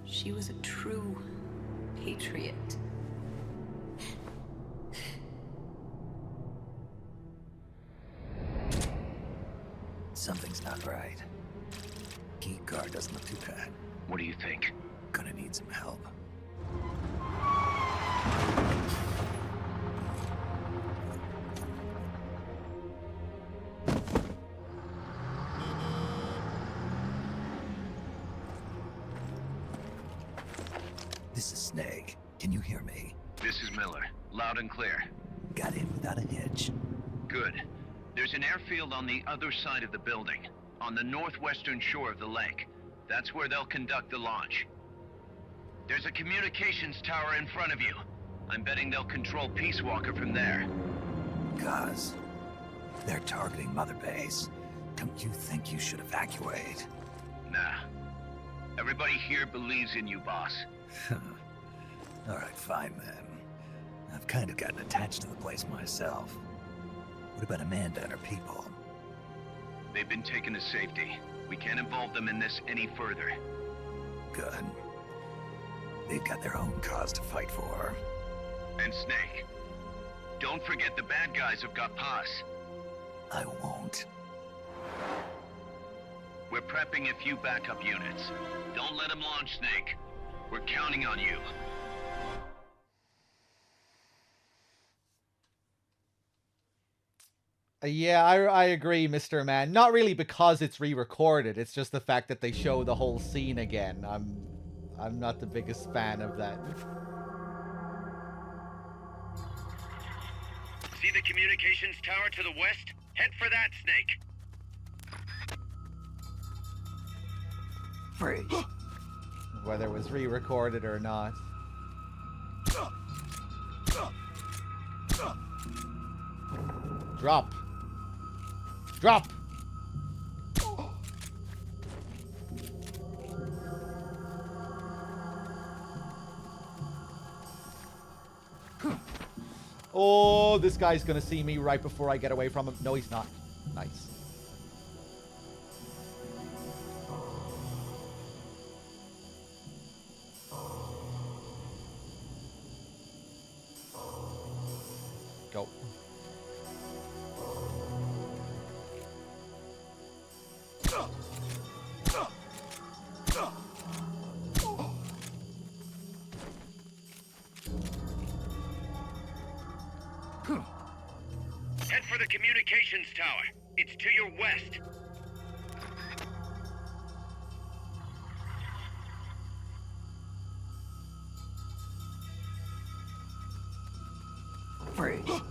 She was a true patriot. Something's not right. Key card doesn't look too bad. What do you think? Gonna need some help. This is Snake. Can you hear me? This is Miller. Loud and clear. Got in without a hitch. Good. There's an airfield on the other side of the building, on the northwestern shore of the lake. That's where they'll conduct the launch. There's a communications tower in front of you. I'm betting they'll control Peace Walker from there. Gaz, they're targeting Mother Base. Don't you think you should evacuate? Nah. Everybody here believes in you, boss. All right, fine then. I've kind of gotten attached to the place myself. What about Amanda and her people? They've been taken to safety. We can't involve them in this any further. Good. They've got their own cause to fight for. And Snake. Don't forget the bad guys have got Paz. I won't. We're prepping a few backup units. Don't let them launch, Snake. We're counting on you. Yeah, I agree, Mr. Man. Not really because it's re-recorded. It's just the fact that they show the whole scene again. I'm not the biggest fan of that. See the communications tower to the west? Head for that, Snake. Freeze. Whether it was re-recorded or not. Drop. Drop! Oh, this guy's gonna see me right before I get away from him. No, he's not. Nice. Go. Head for the communications tower. It's to your west. Freeze.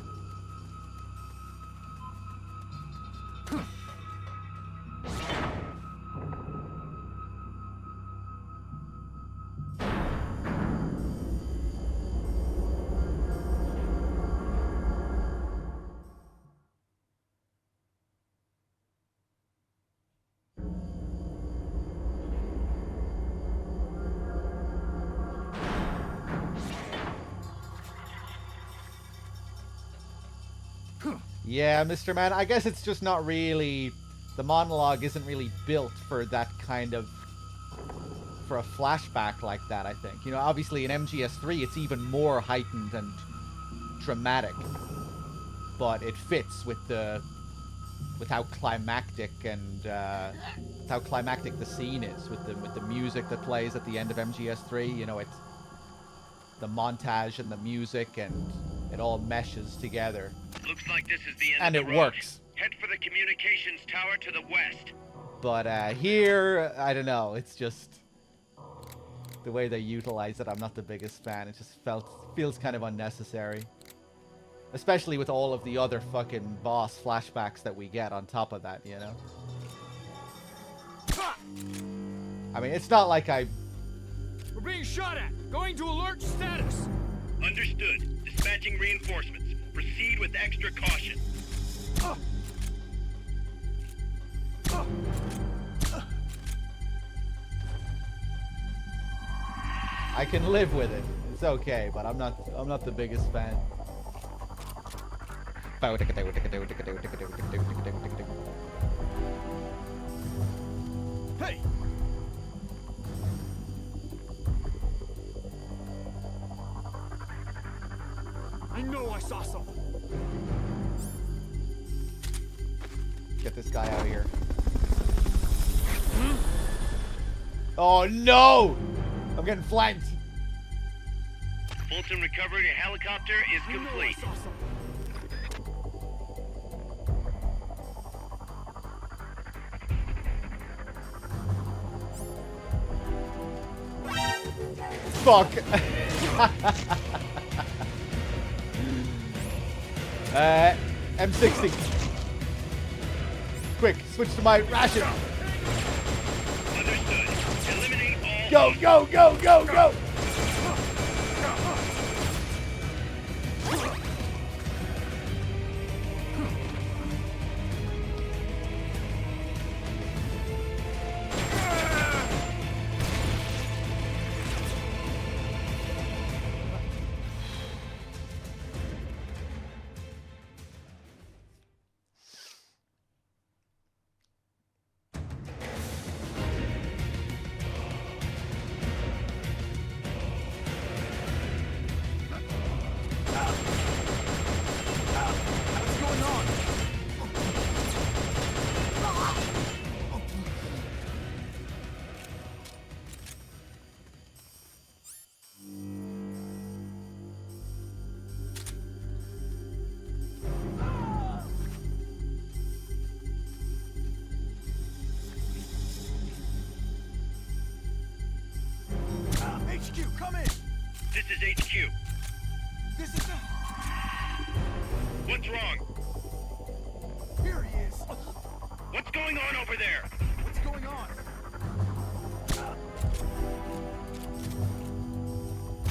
Yeah, Mr. Man, I guess it's just not really... The monologue isn't really built for that kind of... For a flashback like that, I think. You know, obviously in MGS3 it's even more heightened and dramatic. But it fits with the... With how climactic and... how climactic the scene is. With the music that plays at the end of MGS3. You know, it's... The montage and the music and... It all meshes together. Looks like this is the end And of it the road. works. Head for the communications tower to the west. But here, I don't know, it's just the way they utilize it, I'm not the biggest fan. It just feels kind of unnecessary. Especially with all of the other fucking boss flashbacks that we get on top of that, you know? I mean, it's not like I... We're being shot at. Going to alert status. Understood. Dispatching reinforcements. Proceed with extra caution. I can live with it. It's okay, but I'm not the biggest fan. Hey! I know I saw something. Get this guy out of here. Oh no! I'm getting flanked. Fulton recovery helicopter is complete. Fuck. M60. Quick, switch to my ration. Understood. Eliminate all. Go, go, go, go, go. HQ, come in. This is HQ. This is... What's wrong? Here he is. What's going on over there? What's going on?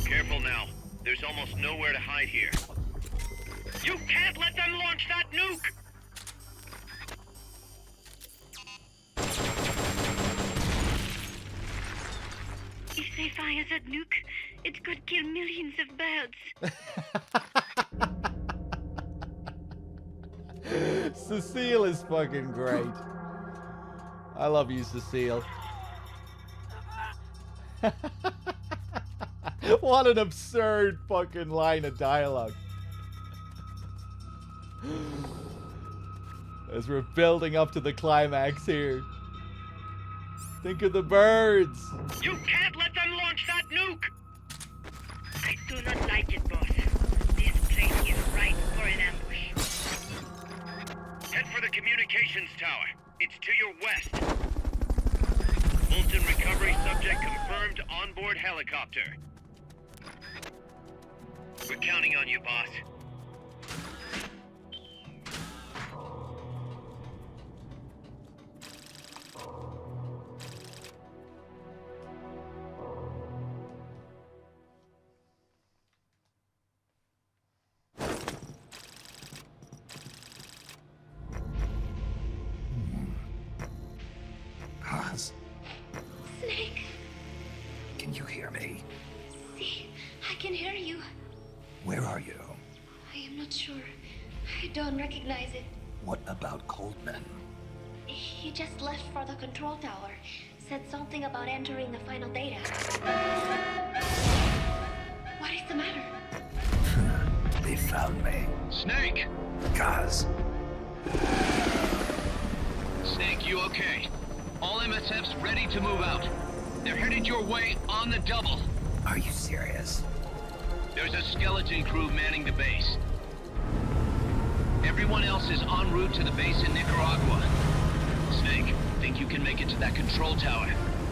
Careful now. There's almost nowhere to hide here. You can't let them launch that nuke! If they fire that nuke, it could kill millions of birds. Cecile is fucking great. I love you, Cecile. What an absurd fucking line of dialogue. As we're building up to the climax here. Think of the birds. You can't let them launch that nuke! I do not like it, boss. This place is ripe for an ambush. Head for the communications tower. It's to your west. Fulton recovery subject confirmed onboard helicopter. We're counting on you, boss. Paz, Snake, can you hear me? see, I can hear you. Where are you? I am not sure. I don't recognize it. What about Coldman? He just left for the control tower. Said something about entering the final data. What is the matter? They found me. Snake! Kaz. Snake, you okay? All MSFs ready to move out. They're headed your way on the double. Are you serious? There's a skeleton crew manning the base. Everyone else is en route to the base in Nicaragua. Snake, think you can make it to that control tower?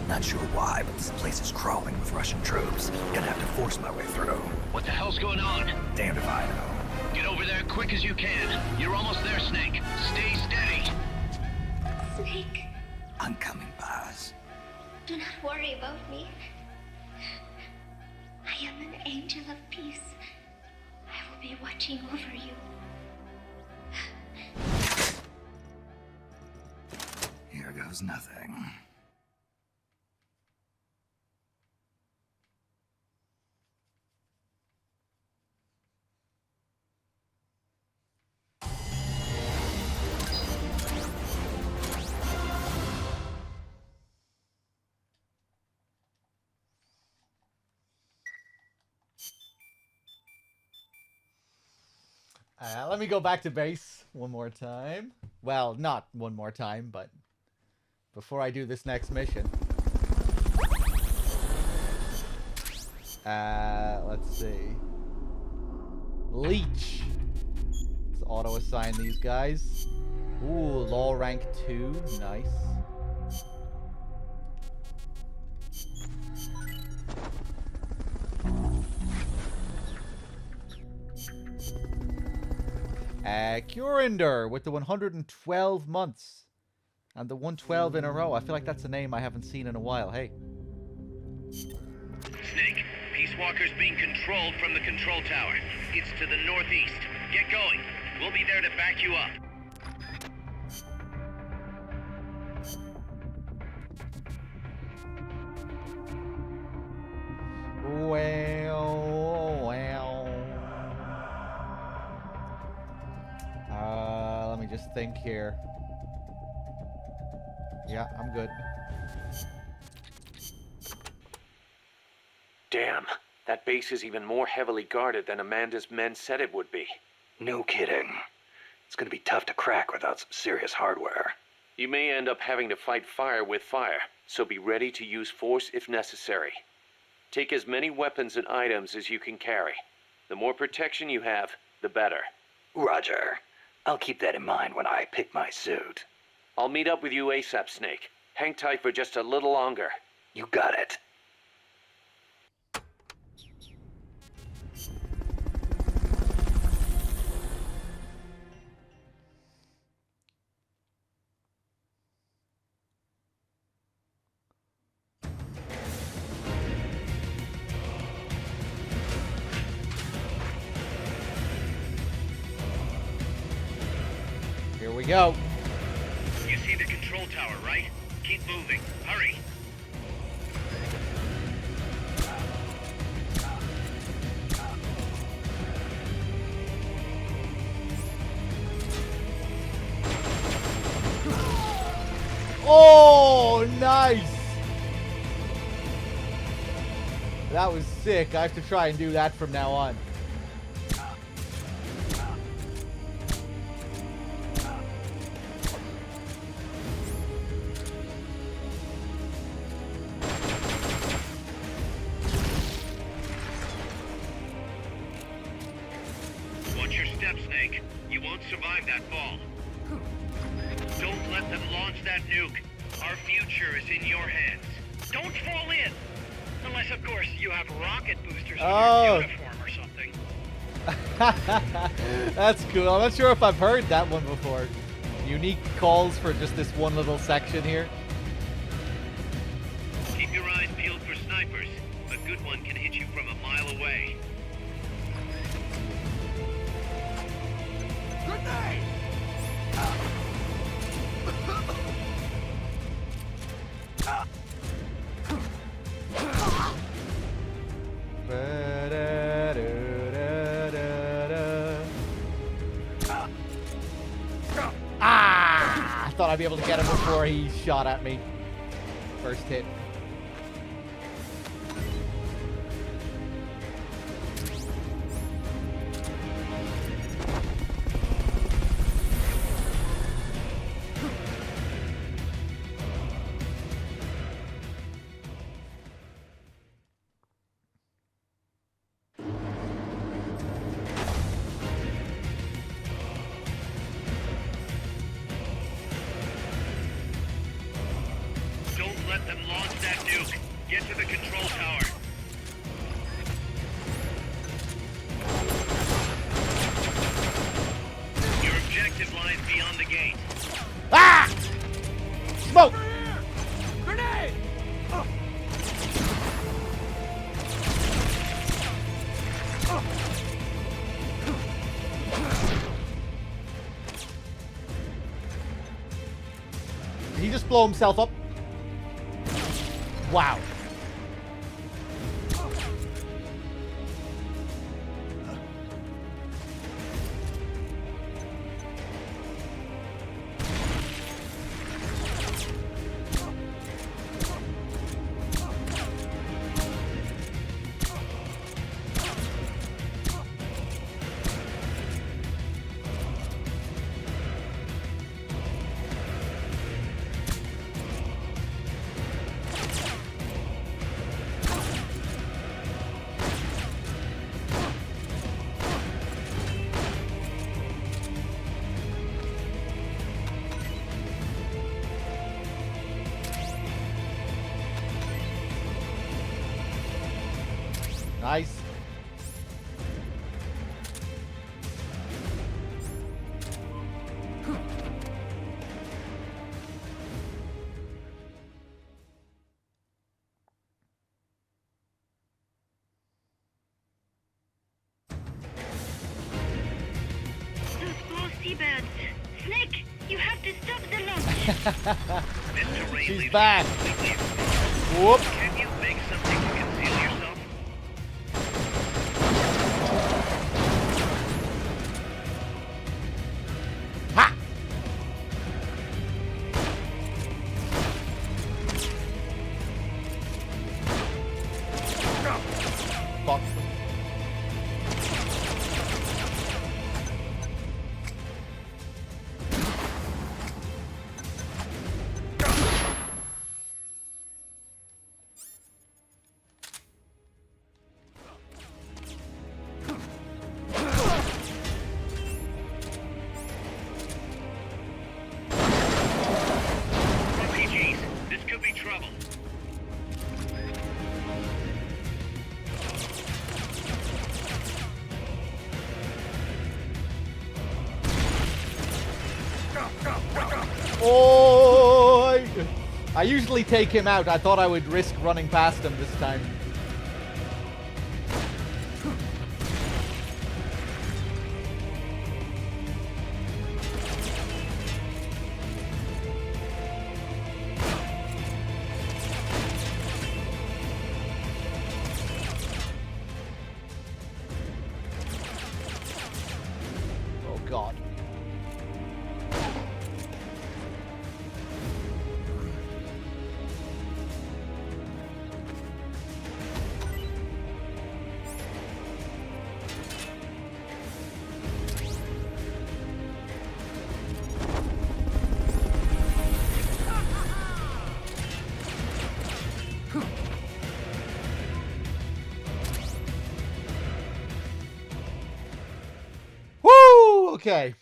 Not sure why, but this place is crawling with Russian troops. Gonna have to force my way through. What the hell's going on? Damned if I know. Get over there quick as you can. You're almost there, Snake. Stay steady. Snake, I'm coming, Paz. Do not worry about me. I am an angel of peace. I will be watching over you. Here goes nothing. Let me go back to base one more time. Well, not one more time, but before I do this next mission. Let's see. Leech. Let's auto-assign these guys. Ooh, law rank 2. Nice. Curinder with the 112 months. And the 112 in a row. I feel like that's a name I haven't seen in a while. Hey. Snake, Peace Walker's being controlled from the control tower. It's to the northeast. Get going. We'll be there to back you up. Let me just think here. Yeah, I'm good. Damn, that base is even more heavily guarded than Amanda's men said it would be. No kidding. It's gonna be tough to crack without some serious hardware. You may end up having to fight fire with fire, so be ready to use force if necessary. Take as many weapons and items as you can carry. The more protection you have, the better. Roger. I'll keep that in mind when I pick my suit. I'll meet up with you ASAP, Snake. Hang tight for just a little longer. You got it. Here we go. You see the control tower, right? Keep moving. Hurry. Oh, nice! That was sick. I have to try and do that from now on. Watch your step, Snake. You won't survive that fall. Don't let them launch that nuke. Our future is in your hands. Don't fall in! Unless, of course, you have rocket boosters on your uniform or something. That's cool. I'm not sure if I've heard that one before. Unique calls for just this one little section here. Keep your eyes peeled for snipers. A good one can hit you from a mile away. Grenade! Ah! I thought I'd be able to get him before he shot at me. First hit. Let them launch that nuke. Get to the control tower. Your objective lies beyond the gate. Ah! Smoke! Grenade! blow himself up. Wow. Nice. Those small seabirds. Snake, you have to stop the launch. She's back. Whoop. Can you make something to conceal yourself? Ha! Fuck. RPGs, this could be trouble. Oh! I usually take him out. I thought I would risk running past him this time. Oh God. Woo! Okay.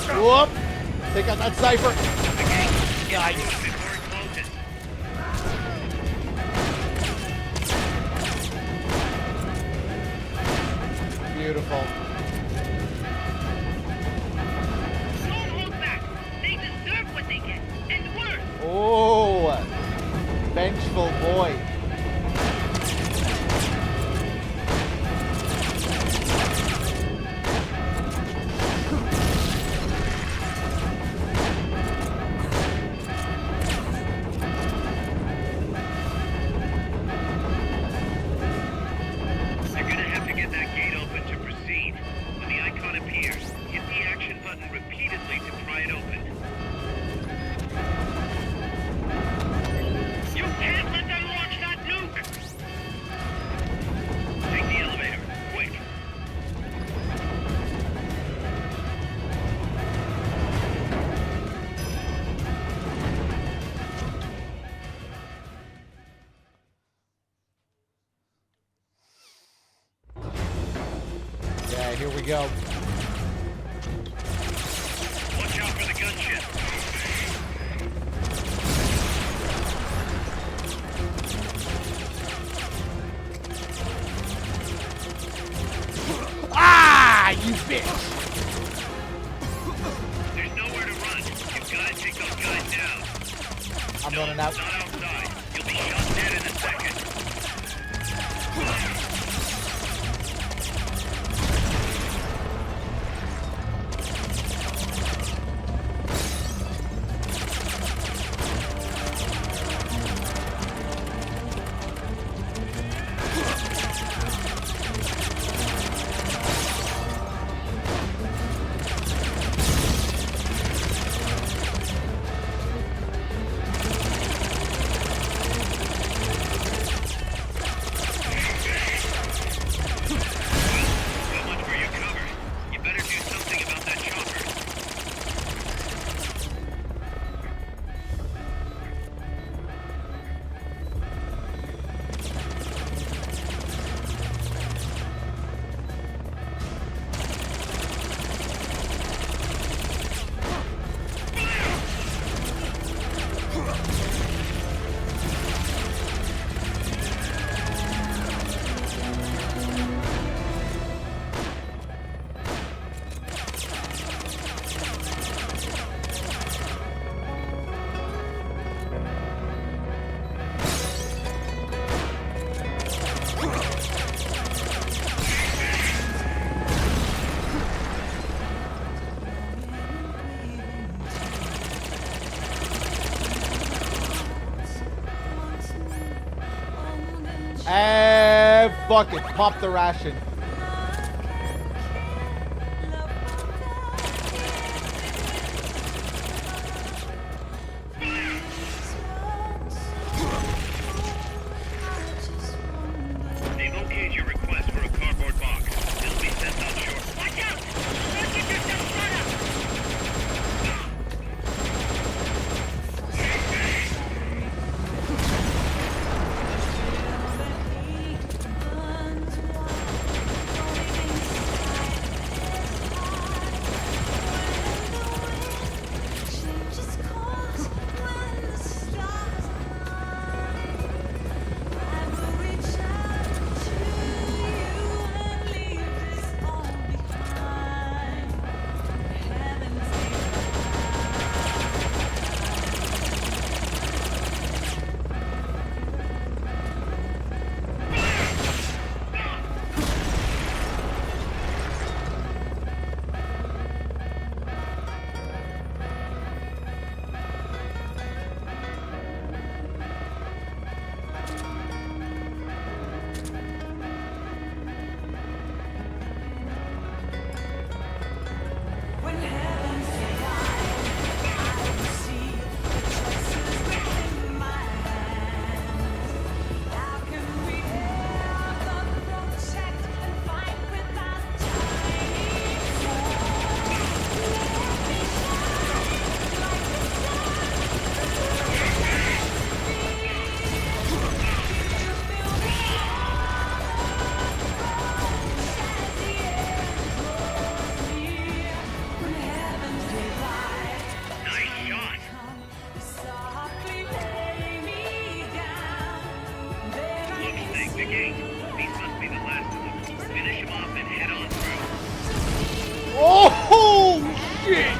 Whoop! Take out that cipher. Nice. Beautiful. Don't hold back. They deserve what they get, and worse. Oh, vengeful boy. You're gonna have to get that gate open to proceed. When the icon appears, hit the action button repeatedly to pry it open. You can't let them launch that nuke. Take the elevator, quick. Yeah, here we go. Watch out for the gunship. Ah, you bitch! There's nowhere to run. You've got to take those guys down. I'm running out. Not outside. You'll be shot dead in a second. fuck it. Pop the ration. They've okayed your request for a cardboard box. It'll be sent out shortly. Watch out! Don't get yourself shot up! Oh, shit!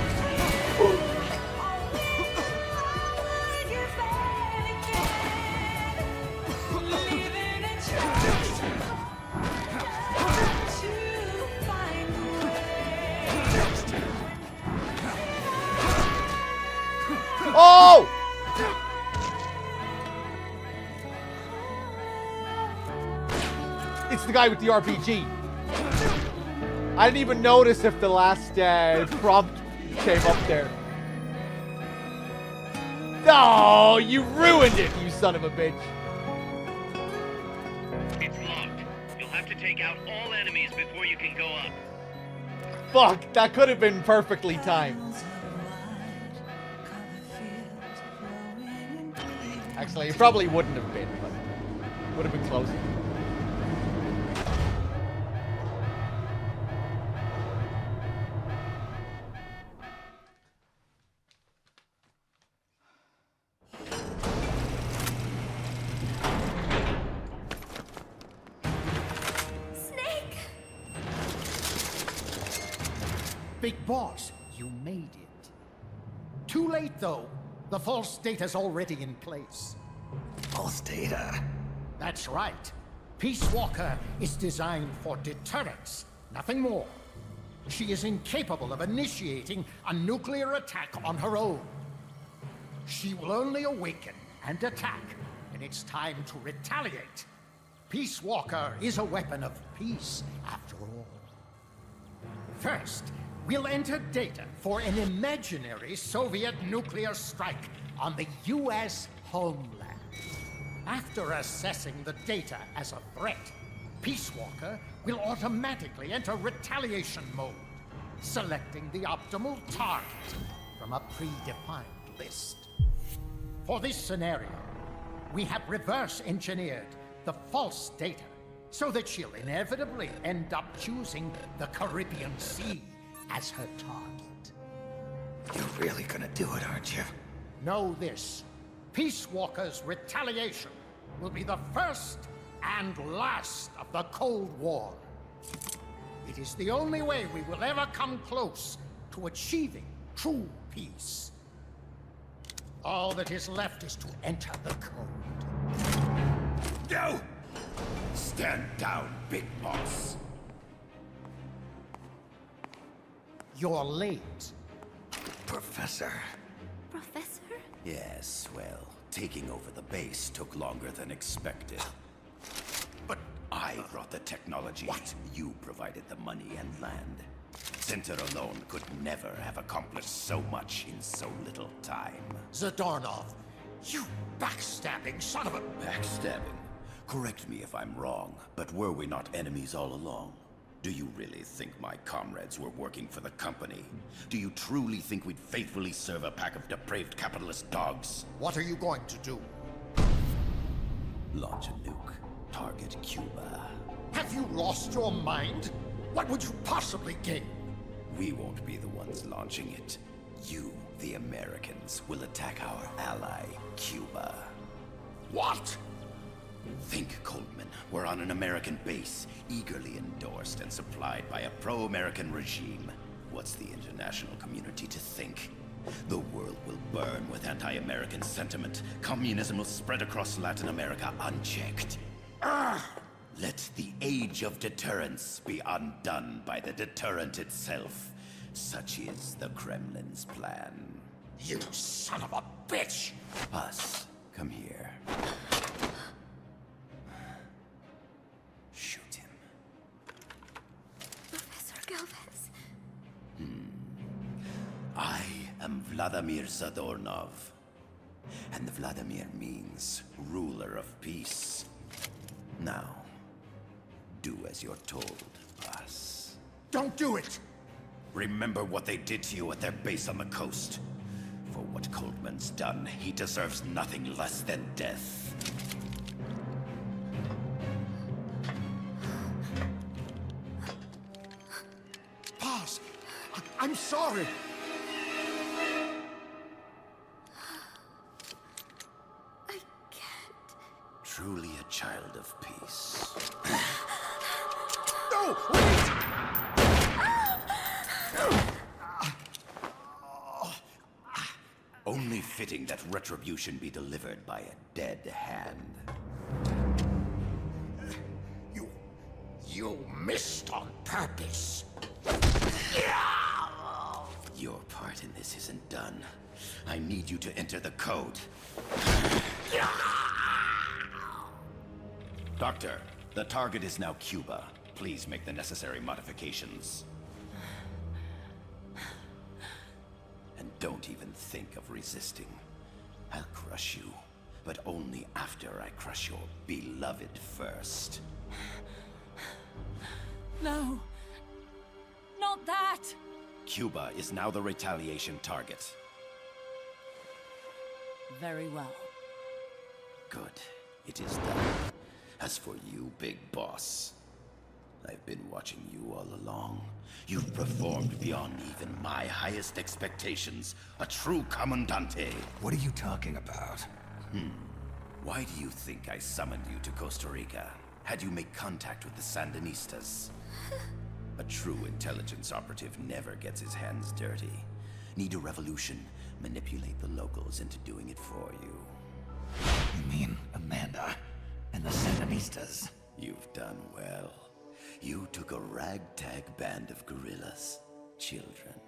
Oh! It's the guy with the RPG. I didn't even notice if the last prompt came up there. No, you ruined it, you son of a bitch. It's locked. You'll have to take out all enemies before you can go up. Fuck, that could have been perfectly timed. Actually, it probably wouldn't have been, but would have been close. Big Boss, you made it. Too late, though. The false data's already in place. False data? That's right. Peace Walker is designed for deterrence, nothing more. She is incapable of initiating a nuclear attack on her own. She will only awaken and attack when it's time to retaliate. Peace Walker is a weapon of peace, after all. First, we'll enter data for an imaginary Soviet nuclear strike on the U.S. homeland. After assessing the data as a threat, Peace Walker will automatically enter retaliation mode, selecting the optimal target from a predefined list. For this scenario, we have reverse engineered the false data so that she'll inevitably end up choosing the Caribbean Sea as her target. You're really gonna do it, aren't you? Know this. Peace Walker's retaliation will be the first and last of the Cold War. It is the only way we will ever come close to achieving true peace. All that is left is to enter the code. No! Stand down, Big Boss. You're late. Professor. Professor? Yes, well, taking over the base took longer than expected. But I brought the technology. What? You provided the money and land. Center alone could never have accomplished so much in so little time. Zadornov, you backstabbing son of a... Backstabbing? Correct me if I'm wrong, but were we not enemies all along? Do you really think my comrades were working for the company? Do you truly think we'd faithfully serve a pack of depraved capitalist dogs? What are you going to do? Launch a nuke. Target Cuba. Have you lost your mind? What would you possibly gain? We won't be the ones launching it. You, the Americans, will attack our ally, Cuba. What? Think, Coldman. We're on an American base, eagerly endorsed and supplied by a pro-American regime. What's the international community to think? The world will burn with anti-American sentiment. Communism will spread across Latin America unchecked. Let the age of deterrence be undone by the deterrent itself. Such is the Kremlin's plan. You son of a bitch! Us, come here. Shoot him. Professor Galvez. I am Vladimir Zadornov. And Vladimir means ruler of peace. Now, do as you're told, boss. Don't do it! Remember what they did to you at their base on the coast. For what Coldman's done, he deserves nothing less than death. Boss, I'm sorry. I can't. Truly a child of peace. No! Wait! Only fitting that retribution be delivered by a dead hand. You missed on purpose. Your part in this isn't done. I need you to enter the code. Doctor, the target is now Cuba. Please make the necessary modifications. And don't even think of resisting. I'll crush you, but only after I crush your beloved first. No. Not that! Cuba is now the retaliation target. Very well. Good. It is done. As for you, Big Boss, I've been watching you all along. You've performed beyond even my highest expectations. A true Commandante. What are you talking about? Why do you think I summoned you to Costa Rica? Had you make contact with the Sandinistas? A true intelligence operative never gets his hands dirty. Need a revolution? Manipulate the locals into doing it for you. You mean Amanda and the Sandinistas? You've done well. You took a ragtag band of guerrillas, children,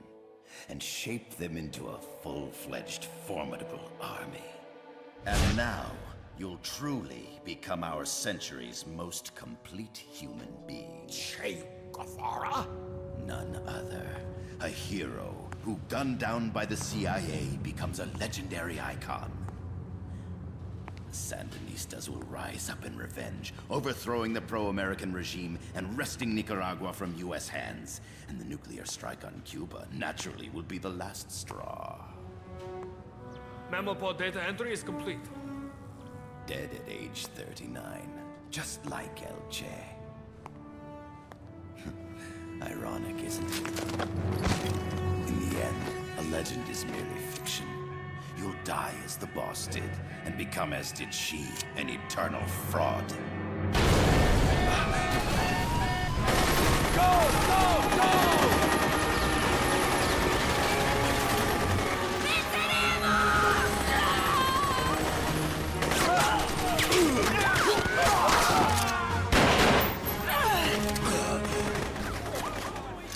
and shaped them into a full-fledged, formidable army. And now, you'll truly become our century's most complete human being. Che Guevara? None other. A hero who, gunned down by the CIA, becomes a legendary icon. The Sandinistas will rise up in revenge, overthrowing the pro-American regime and wresting Nicaragua from U.S. hands. And the nuclear strike on Cuba naturally will be the last straw. Mammal data entry is complete. Dead at age 39, just like El Che. Ironic, isn't it? In the end, a legend is merely fiction. You'll die as the boss did, and become as did she, an eternal fraud. Go! Go! Go!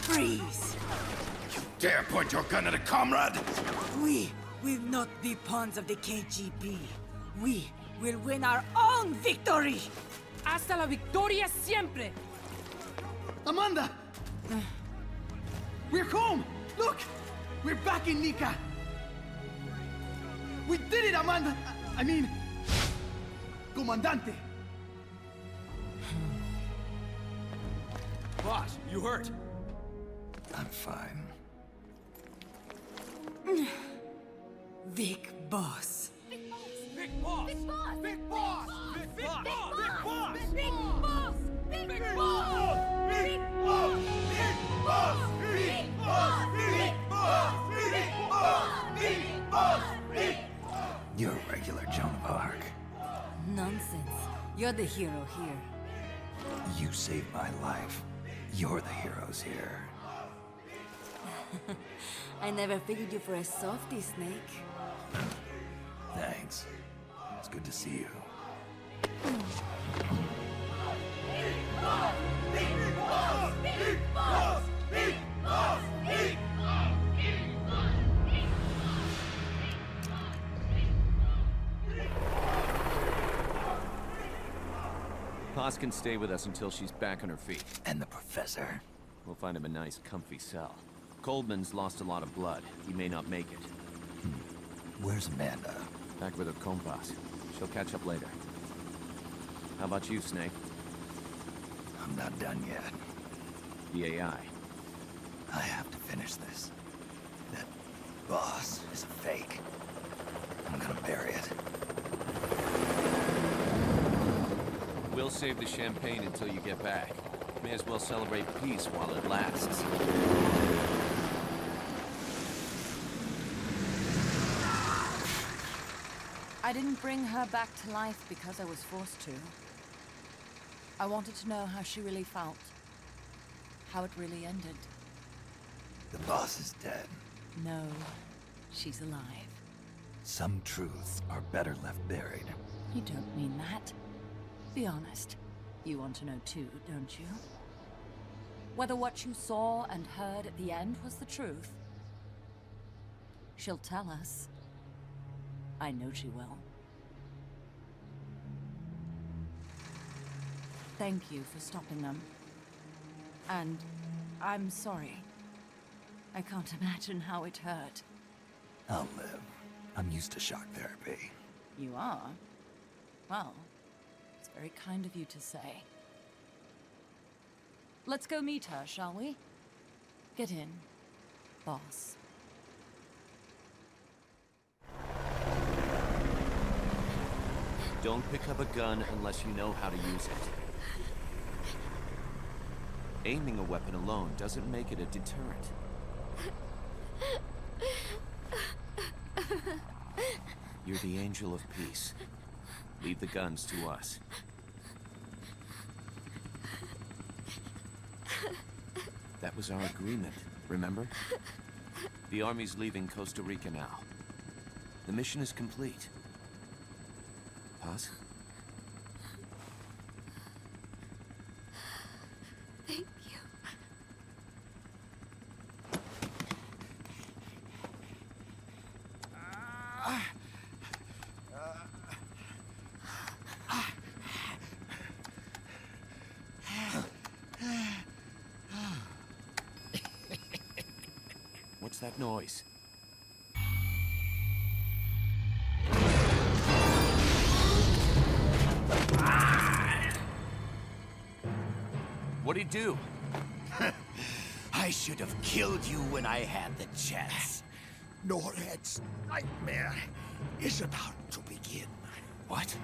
Freeze! You dare point your gun at a comrade? We will not be pawns of the KGB. We will win our own victory! Hasta la victoria siempre! Amanda! We're home! Look! We're back in Nika! We did it, Amanda! I mean... Comandante! Boss, you hurt? I'm fine. Big boss. Big boss! Big boss! Big boss! Big boss! Big boss! Big boss! Big Big boss! boss! Big Big boss! boss! Big Big boss! boss! Big boss! Big boss! Big boss! Big boss! You're a regular Joan of Arc. Nonsense. You're the hero here. You saved my life. You're the heroes here. I never figured you for a softie, Snake. Thanks. It's good to see you. Paz can stay with us until she's back on her feet. And the professor? We'll find him a nice, comfy cell. Coldman's lost a lot of blood. He may not make it. Where's Amanda? Back with her compas. She'll catch up later. How about you, Snake? I'm not done yet. The AI. I have to finish this. That boss is a fake. I'm gonna bury it. We'll save the champagne until you get back. May as well celebrate peace while it lasts. I didn't bring her back to life because I was forced to. I wanted to know how she really felt. How it really ended. The boss is dead. No, she's alive. Some truths are better left buried. You don't mean that. Be honest. You want to know too, don't you? Whether what you saw and heard at the end was the truth. She'll tell us. I know she will. Thank you for stopping them. And I'm sorry. I can't imagine how it hurt. I'll live. I'm used to shock therapy. You are? Well, it's very kind of you to say. Let's go meet her, shall we? Get in, boss. Don't pick up a gun unless you know how to use it. Aiming a weapon alone doesn't make it a deterrent. You're the angel of peace. Leave the guns to us. That was our agreement, remember? The army's leaving Costa Rica now. The mission is complete. Paz? Thank you. What's that noise? What'd he do? I should have killed you when I had the chance. Norhead's nightmare is about to begin. What?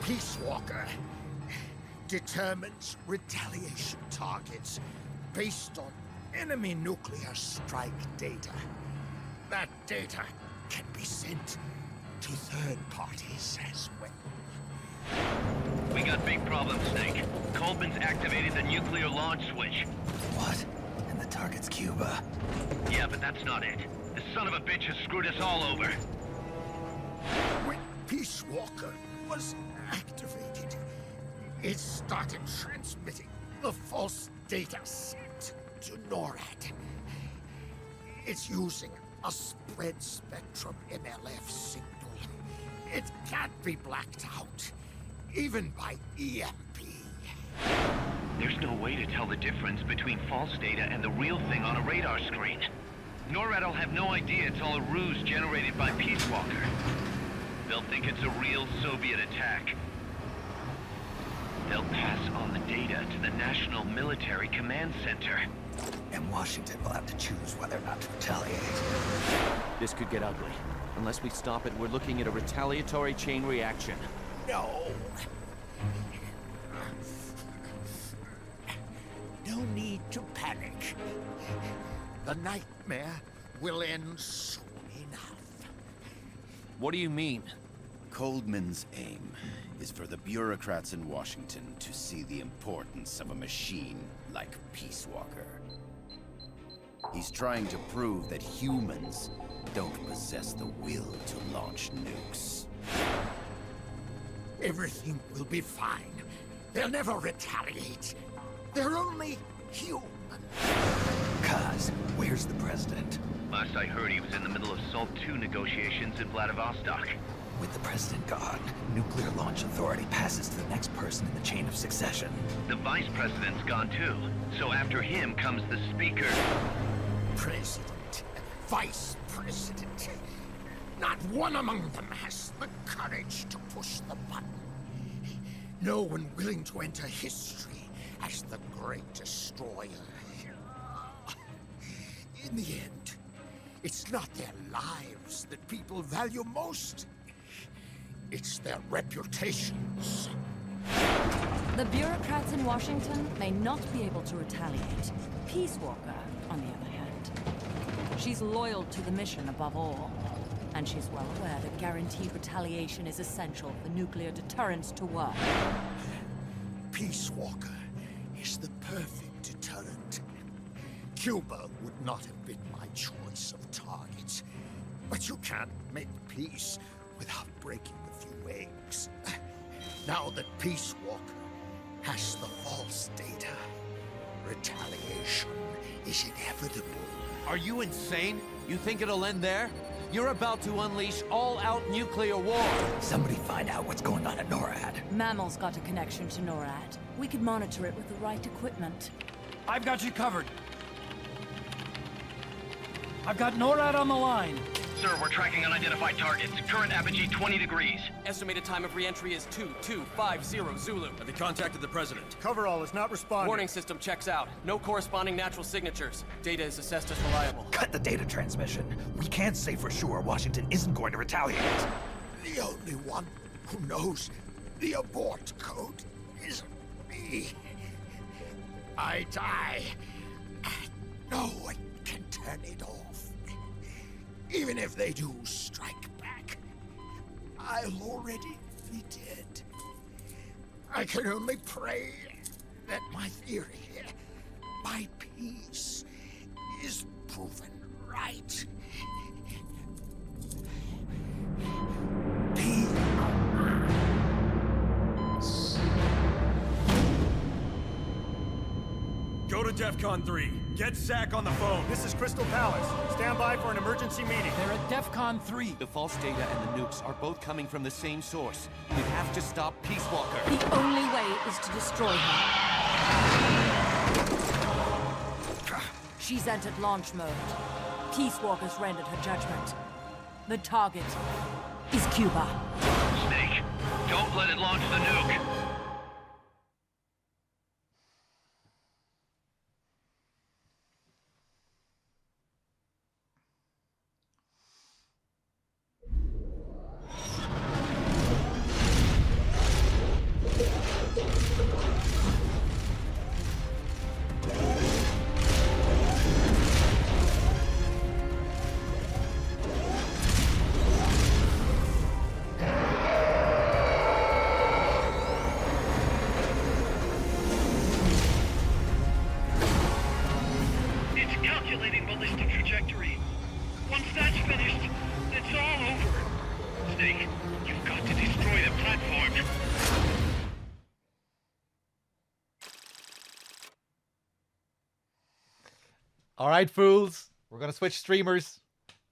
Peace Walker determines retaliation targets based on enemy nuclear strike data. That data can be sent to third parties as well. We got big problems, Snake. Coldman's activated the nuclear launch switch. What? And the target's Cuba. Yeah, but that's not it. The son of a bitch has screwed us all over. When Peace Walker was activated, it started transmitting the false data sent to NORAD. It's using a spread spectrum MLF signal. It can't be blacked out, even by EMP. There's no way to tell the difference between false data and the real thing on a radar screen. NORAD will have no idea it's all a ruse generated by Peace Walker. They'll think it's a real Soviet attack. They'll pass on the data to the National Military Command Center. And Washington will have to choose whether or not to retaliate. This could get ugly. Unless we stop it, we're looking at a retaliatory chain reaction. No. No need to panic. The nightmare will end soon enough. What do you mean? Coldman's aim is for the bureaucrats in Washington to see the importance of a machine like Peace Walker. He's trying to prove that humans don't possess the will to launch nukes. Everything will be fine. They'll never retaliate. They're only human. Kaz, where's the president? Last I heard, he was in the middle of SALT II negotiations in Vladivostok. With the president gone, Nuclear Launch Authority passes to the next person in the chain of succession. The vice president's gone too. So after him comes the speaker. President, vice president. Not one among them has the courage to push the button. No one willing to enter history as the great destroyer. In the end, it's not their lives that people value most. It's their reputations. The bureaucrats in Washington may not be able to retaliate. Peace Walker, on the other hand, she's loyal to the mission above all. And she's well aware that guaranteed retaliation is essential for nuclear deterrence to work. Peace Walker is the perfect deterrent. Cuba would not have been my choice of targets. But you can't make peace without breaking a few eggs. Now that Peace Walker has the false data, retaliation is inevitable. Are you insane? You think it'll end there? You're about to unleash all-out nuclear war! Somebody find out what's going on at NORAD. Mammal's got a connection to NORAD. We could monitor it with the right equipment. I've got you covered. I've got NORAD on the line. Sir, we're tracking unidentified targets. Current apogee 20 degrees. Estimated time of re-entry is 2250 Zulu. Have they contacted the president? Coverall is not responding. Warning system checks out. No corresponding natural signatures. Data is assessed as reliable. Cut the data transmission. We can't say for sure Washington isn't going to retaliate. The only one who knows the abort code is me. I die. No one can turn it off. Even if they do strike back, I'll already be dead. I can only pray that my theory, my peace, is proven right. Go to DEFCON 3. Get Zach on the phone. This is Crystal Palace. Stand by for an emergency meeting. They're at DEFCON 3. The false data and the nukes are both coming from the same source. We have to stop Peace Walker. The only way is to destroy her. She's entered launch mode. Peace Walker's rendered her judgment. The target is Cuba. Snake, don't let it launch the nuke. Alright, fools. We're going to switch streamers.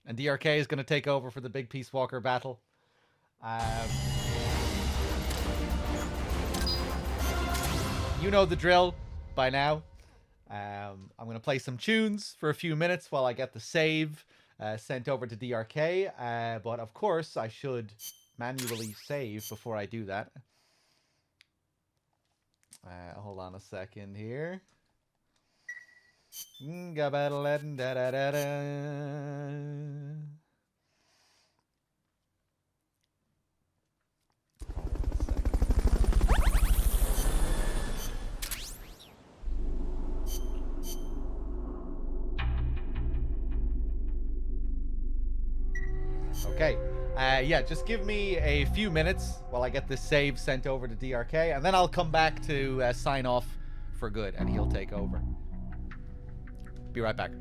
And DRK is going to take over for the big Peace Walker battle. you know the drill by now. I'm going to play some tunes for a few minutes while I get the save sent over to DRK. But of course, I should manually save before I do that. Hold on a second here. Okay. Yeah, just give me a few minutes while I get this save sent over to DRK, and then I'll come back to sign off for good, and he'll take over. Be right back.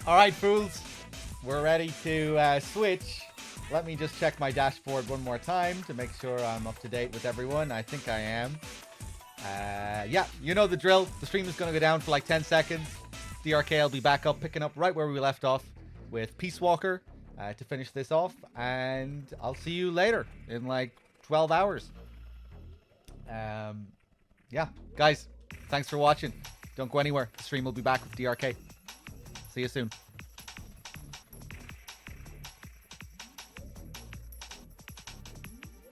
Alright, fools. We're ready to switch. Let me just check my dashboard one more time to make sure I'm up to date with everyone. I think I am. Yeah, you know the drill. The stream is going to go down for like 10 seconds. DRK will be back up, picking up right where we left off with Peace Walker to finish this off. And I'll see you later in like 12 hours. Yeah, guys, thanks for watching. Don't go anywhere. The stream will be back with DRK. See you soon.